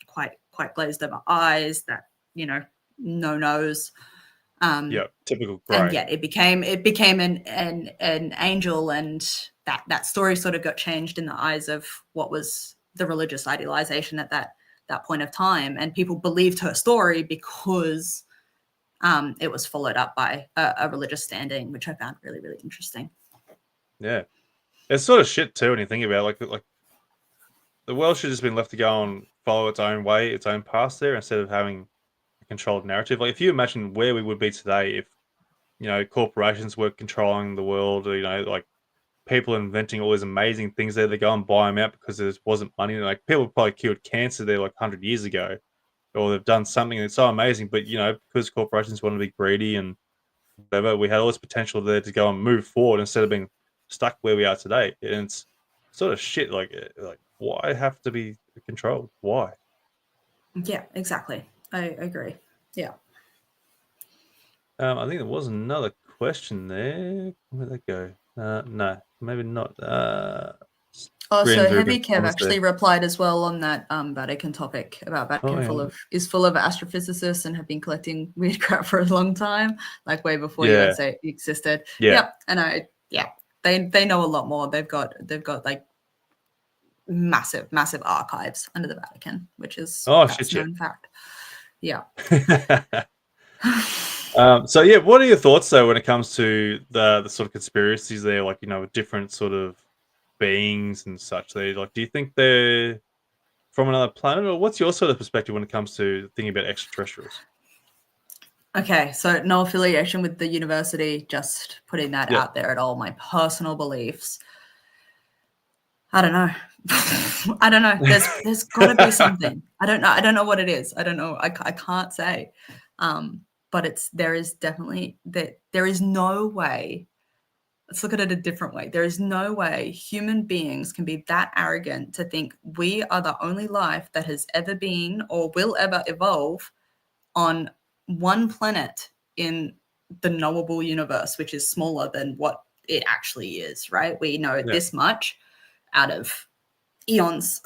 quite glazed over eyes, that no nose. yep, typical And grey. yet it became an angel, and that story sort of got changed in the eyes of what was the religious idealization at that point of time, and people believed her story because it was followed up by a religious standing, which I found really, really interesting. Yeah, it's sort of shit too when you think about it. Like the world should have just been left to go and follow its own way, its own path there, instead of having a controlled narrative. Like if you imagine where we would be today if corporations were controlling the world, or, like people inventing all these amazing things there, they go and buy them out because there just wasn't money. Like people probably cured cancer there like 100 years ago, or they've done something that's so amazing, but because corporations want to be greedy and whatever, we had all this potential there to go and move forward instead of being stuck where we are today. And it's sort of shit. Like why have to be controlled? Why? Yeah, exactly. I agree. Yeah. I think there was another question there. Where'd that go? No, maybe not. Oh, Reading so through a bit Heavy of Kev comments there. actually replied as well on that Vatican topic, about Oh, Vatican yeah. is full of astrophysicists and have been collecting weird crap for a long time, like way before Yeah. USA existed. Yeah. Yep, and they know a lot more. They've got like massive archives under the Vatican, which is Oh, that's shit, known fact. Yeah. So yeah, what are your thoughts though when it comes to the sort of conspiracies there, like with different sort of beings and such? They like, do you think they're from another planet, or what's your sort of perspective when it comes to thinking about extraterrestrials? Okay, so no affiliation with the university, just putting that Yeah. out there at all. My personal beliefs. I don't know. I don't know. There's got to be something. I don't know. I don't know what it is. I don't know. I can't say. But there is definitely that there is no way. Let's look at it a different way. There is no way human beings can be that arrogant to think we are the only life that has ever been or will ever evolve on one planet in the knowable universe, which is smaller than what it actually is, right? We know Yeah. this much out of eons.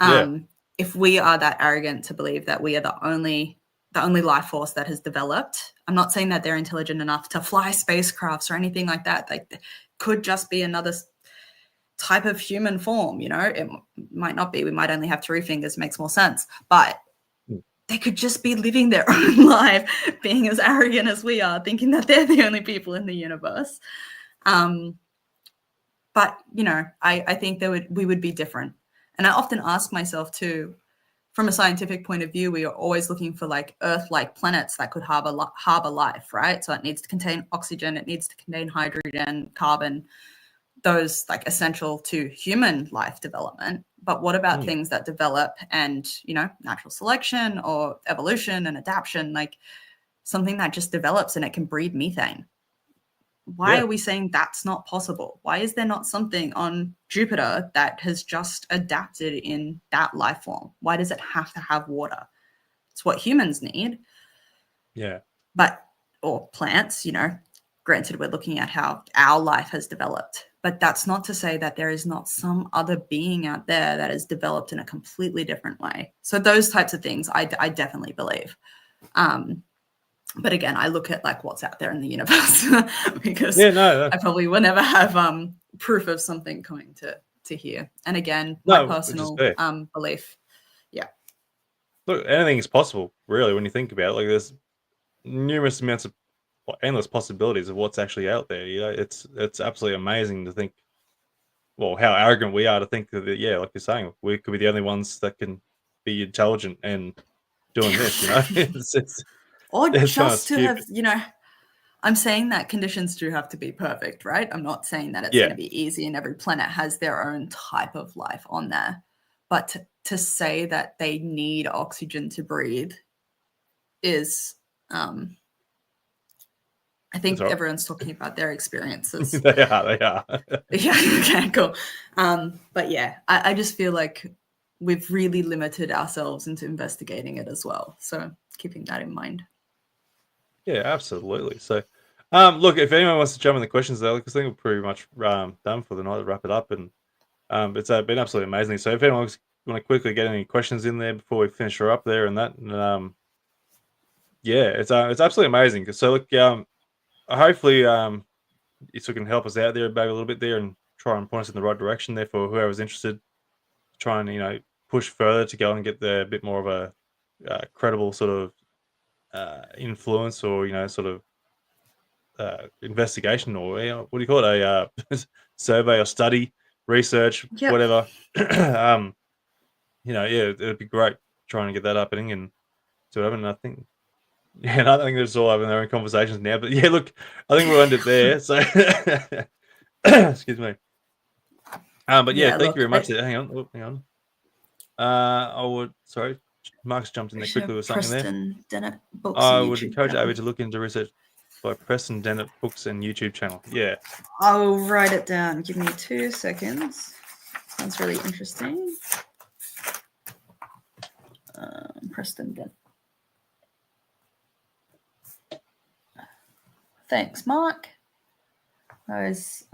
Yeah. If we are that arrogant to believe that we are the only life force that has developed, I'm not saying that they're intelligent enough to fly spacecrafts or anything like that. Like, could just be another type of human form. It might not be. We might only have 3 fingers. Makes more sense, but Mm. they could just be living their own life, being as arrogant as we are, thinking that they're the only people in the universe. But I think we would be different. And I often ask myself too, from a scientific point of view, we are always looking for like Earth-like planets that could harbor life, right? So it needs to contain oxygen, it needs to contain hydrogen, carbon, those like essential to human life development. But what about things that develop and, natural selection or evolution and adaptation, like something that just develops and it can breed methane? Why are we saying that's not possible? Why is there not something on Jupiter that has just adapted in that life form? Why does it have to have water? It's what humans need. Yeah. Or plants, granted, we're looking at how our life has developed, but that's not to say that there is not some other being out there that has developed in a completely different way. So those types of things, I definitely believe. But again, I look at like what's out there in the universe because I probably will never have proof of something coming to here. And again, my personal belief. Yeah. Look, anything is possible, really, when you think about it. Like, there's numerous amounts of endless possibilities of what's actually out there. It's absolutely amazing to think. Well, how arrogant we are to think that, like you're saying, we could be the only ones that can be intelligent and doing this. It's or it's just to stupid. have, I'm saying that conditions do have to be perfect, right? I'm not saying that it's going to be easy and every planet has their own type of life on there. But to say that they need oxygen to breathe is, I think everyone's talking about their experiences. They are. Yeah, okay, cool. But yeah, I just feel like we've really limited ourselves into investigating it as well. So keeping that in mind. Yeah, absolutely. So, look, if anyone wants to jump in the questions there, because I think we're pretty much done for the night to wrap it up, and it's been absolutely amazing. So, if anyone want to quickly get any questions in there before we finish her up there, and that, it's absolutely amazing. So, look, hopefully, you can help us out there about a little bit there, and try and point us in the right direction there for whoever's interested. Try and push further to go and get a bit more of a credible sort of influence, or sort of investigation, or what do you call it, a survey or study, research, whatever. It'd be great trying to get that happening and do whatever. And I think they're all having their own conversations now. But yeah, look, I think we'll end it there. So excuse me. But yeah, thank you very much. Hang on. Sorry, Mark's jumped in there quickly with something Preston there. Dennett books I would encourage Abbey to look into research by Preston Dennett books and YouTube channel. Yeah. I'll write it down. Give me 2 seconds. Sounds really interesting. Preston Dennett. Thanks, Mark. I always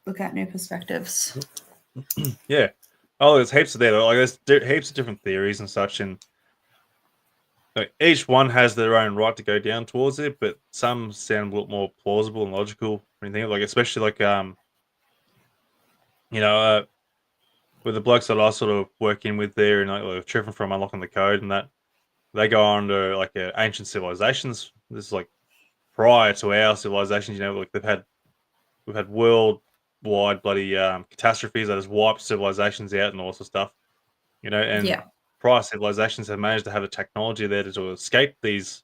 look at new perspectives. Yeah. Oh, there's heaps of there. Like, there's heaps of different theories and such, and like, each one has their own right to go down towards it, but some sound a lot more plausible and logical. When you think, like, especially like with the blokes that I sort of work in with there, and like Triffin from Unlocking the Code, and that they go on to like ancient civilizations. This is like prior to our civilizations. Like we've had worldwide bloody catastrophes that has wiped civilizations out and all sorts of stuff. And prior civilizations have managed to have the technology there to escape these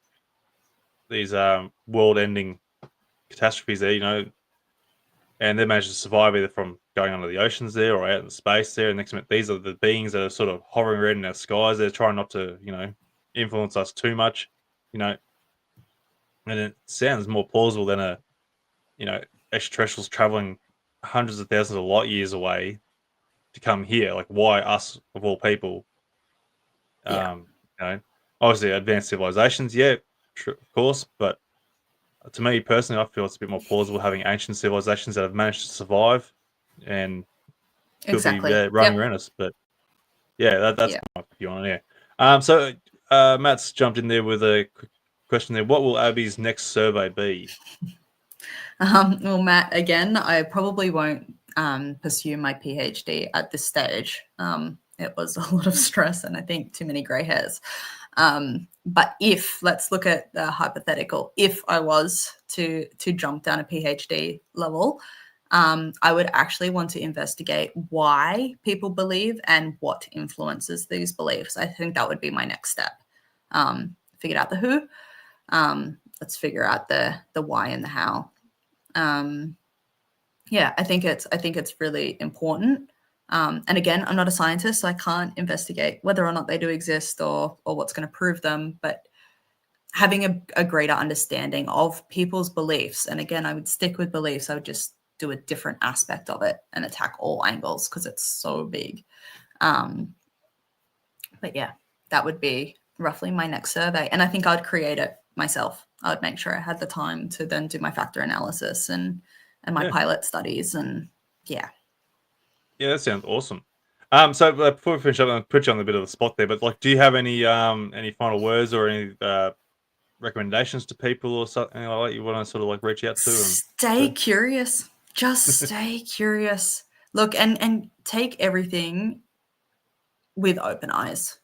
world-ending catastrophes there, and they managed to survive either from going under the oceans there or out in space there. And next minute, these are the beings that are sort of hovering around in our skies. They're trying not to, influence us too much, and it sounds more plausible than extraterrestrials traveling hundreds of thousands of light years away to come here. Like, why us of all people? Obviously advanced civilizations, of course, but to me personally, I feel it's a bit more plausible having ancient civilizations that have managed to survive and could be running around us. But that's my view on it. So Matt's jumped in there with a quick question there. What will Abbey's next survey be? Well, Matt, again, I probably won't pursue my PhD at this stage. It was a lot of stress and I think too many grey hairs. But let's look at the hypothetical, if I was to jump down a PhD level, I would actually want to investigate why people believe and what influences these beliefs. I think that would be my next step. Figured out the who. Let's figure out the why and the how. Yeah, I think it's really important. And again, I'm not a scientist, so I can't investigate whether or not they do exist or what's going to prove them. But having a greater understanding of people's beliefs, and again, I would stick with beliefs. I would just do a different aspect of it and attack all angles because it's so big. But yeah, that would be roughly my next survey. And I think I'd create it myself. I would make sure I had the time to then do my factor analysis and my pilot studies. And yeah. Yeah, that sounds awesome. So before we finish up, I'll put you on a bit of the spot there, but like, do you have any final words or any recommendations to people or something like that you want to sort of like reach out to? Stay curious. Just stay curious. Look, and take everything with open eyes.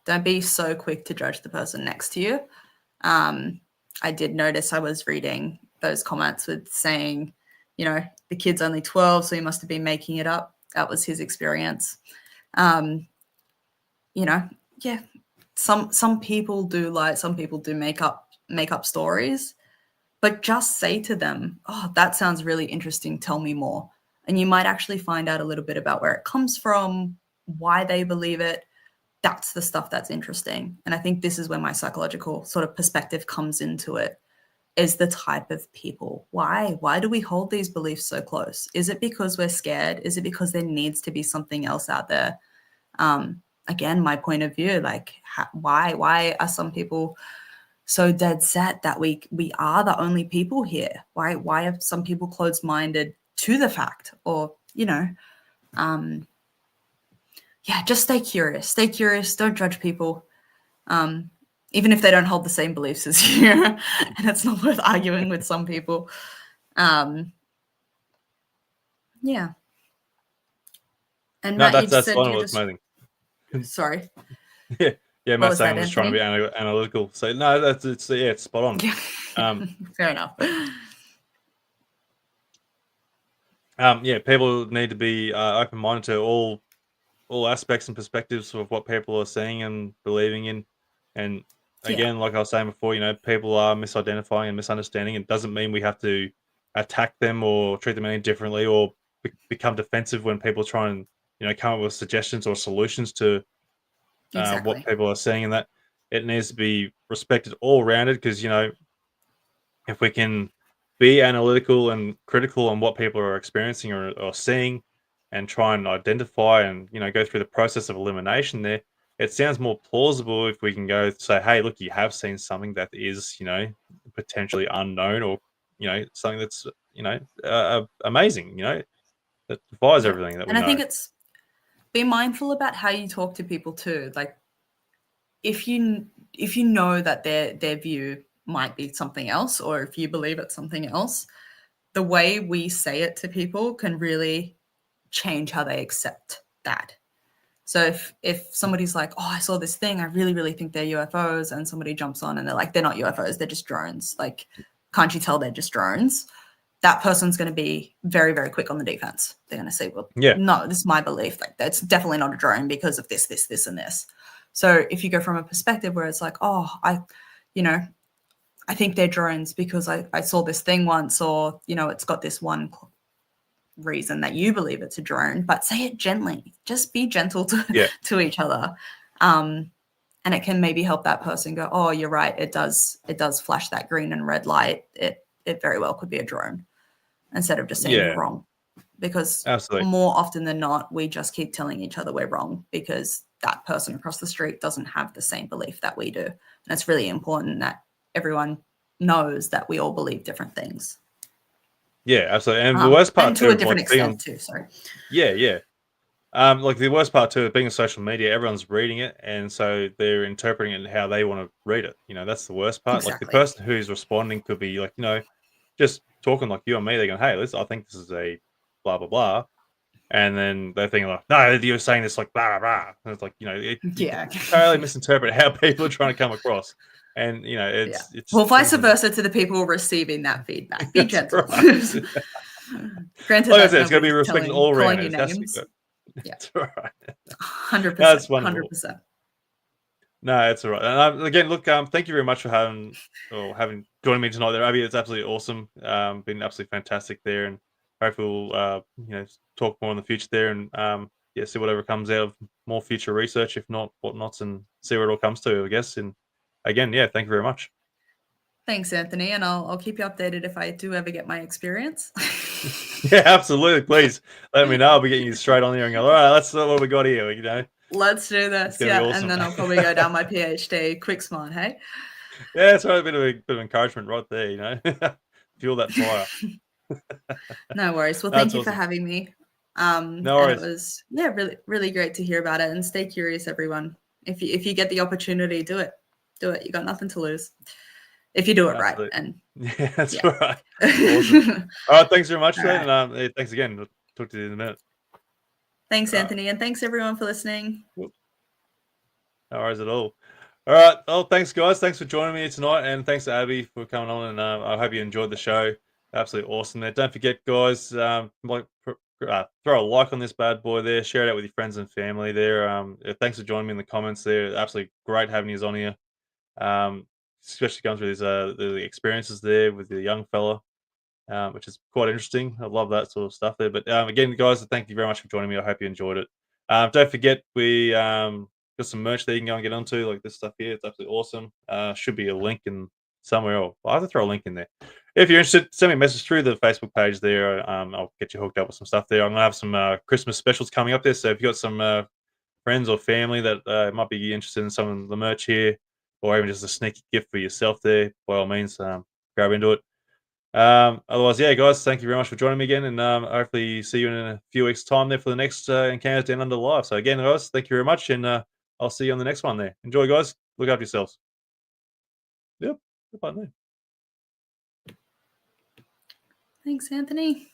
Don't be so quick to judge the person next to you. I did notice I was reading those comments with saying, you know, the kid's only 12, so he must have been making it up. That was his experience. You know, yeah, some people do lie, some people do make up stories, but just say to them, oh, that sounds really interesting, tell me more. And you might actually find out a little bit about where it comes from, why they believe it. That's the stuff that's interesting. And I think this is where my psychological sort of perspective comes into it, is the type of people. Why do we hold these beliefs so close? Is it because we're scared? Is it because there needs to be something else out there? Again, my point of view, like why are some people so dead set that we are the only people here? Why are some people closed-minded to the fact? Or, you know, yeah, just stay curious. Don't judge people. Even if they don't hold the same beliefs as you, and it's not worth arguing with some people. Yeah. And No, Matt, that's fine. It's amazing. Sorry. Yeah, Matt's saying I'm just trying to be analytical. So no, it's spot on. Fair enough. Yeah, people need to be open-minded to all aspects and perspectives of what people are seeing and believing in. And again, like I was saying before, you know, people are misidentifying and misunderstanding. It doesn't mean we have to attack them or treat them any differently or become defensive when people try and, you know, come up with suggestions or solutions to what people are saying. And that it needs to be respected all rounded, because, you know, if we can be analytical and critical on what people are experiencing or seeing, and try and identify and, you know, go through the process of elimination there, it sounds more plausible if we can go say, hey, look, you have seen something that is, you know, potentially unknown, or, you know, something that's, you know, amazing, you know, that defies everything that we know. And I think it's be mindful about how you talk to people too. Like if you know that their view might be something else, or if you believe it's something else, the way we say it to people can really change how they accept that. So if somebody's like, oh, I saw this thing, I really, really think they're UFOs, and somebody jumps on and they're like, they're not UFOs, they're just drones. Like, can't you tell they're just drones? That person's going to be very, very quick on the defense. They're going to say, well, no, this is my belief. Like, that's definitely not a drone because of this, this, this, and this. So if you go from a perspective where it's like, oh, I think they're drones because I saw this thing once, or, you know, it's got this one reason that you believe it's a drone, but say it gently. Just be gentle to each other. And it can maybe help that person go, oh, you're right. It does flash that green and red light. It very well could be a drone, instead of just saying you're wrong. Because more often than not, we just keep telling each other we're wrong because that person across the street doesn't have the same belief that we do. And it's really important that everyone knows that we all believe different things. Yeah, absolutely. And the worst part, and to a different extent too, sorry. Yeah. Like the worst part too, being on social media, everyone's reading it, and so they're interpreting it how they want to read it. You know, that's the worst part. Like the person who's responding could be like, you know, just talking like you and me. They're going, hey, I think this is a blah, blah, blah. And then they're thinking like, no, you're saying this like blah, blah, blah. And it's like, you know, you totally misinterpret how people are trying to come across. And, you know, it's well, vice versa to the people receiving that feedback. Be gentle. Right. Granted, Like I that said, it's going to be nobody's respected all calling around. you It has to be names. good. Yeah. It's all right. 100%. That's wonderful. 100%. No, it's all right. And again, look, thank you very much for having joining me tonight there, Abby. It's absolutely awesome. Been absolutely fantastic there, and hopefully we'll talk more in the future there, and yeah, see whatever comes out of more future research, if not whatnots, and see where it all comes to, I guess. And again, yeah, thank you very much. Thanks, Anthony, and I'll keep you updated if I do ever get my experience. Yeah, absolutely. Please let me know. I'll be getting you straight on there and go, all right, that's what we got here. You know, Let's do it's this. gonna be Yeah, awesome. and then I'll probably go down my PhD. Quick smart, hey? Yeah, it's right, a bit of encouragement right there. You know, fuel that fire. No worries. Well, thank That's you for awesome. having me. No And it worries. was really really great to hear about it. And stay curious, everyone. If you get the opportunity, do it. Do it. You got nothing to lose if you do it right. Absolutely. And Yeah, that's yeah. right. Awesome. All right, thanks very much All for that, right. and hey, thanks again. I'll talk to you in a minute. Thanks, All right. Anthony, and thanks everyone for listening. No worries at all. All right. Well, thanks, guys. Thanks for joining me tonight, and thanks to Abby for coming on. And I hope you enjoyed the show. Absolutely awesome there. Don't forget, guys, throw a like on this bad boy there. Share it out with your friends and family there. Thanks for joining me in the comments there. Absolutely great having you on here. Especially going through these the experiences there with the young fella. Which is quite interesting. I love that sort of stuff there. But again, guys, thank you very much for joining me. I hope you enjoyed it. Don't forget, we got some merch that you can go and get onto, like this stuff here. It's absolutely awesome. Should be a link in somewhere. I'll have to throw a link in there. If you're interested, send me a message through the Facebook page there. I'll get you hooked up with some stuff there. I'm going to have some Christmas specials coming up there. So if you've got some friends or family that might be interested in some of the merch here, or even just a sneaky gift for yourself there, by all means, grab into it. Otherwise, yeah, guys, thank you very much for joining me again, and hopefully see you in a few weeks' time there for the next Encounters Down Under live. So again, guys, thank you very much, and I'll see you on the next one there. Enjoy, guys. Look after yourselves. Yep. Goodbye, mate. Thanks, Anthony.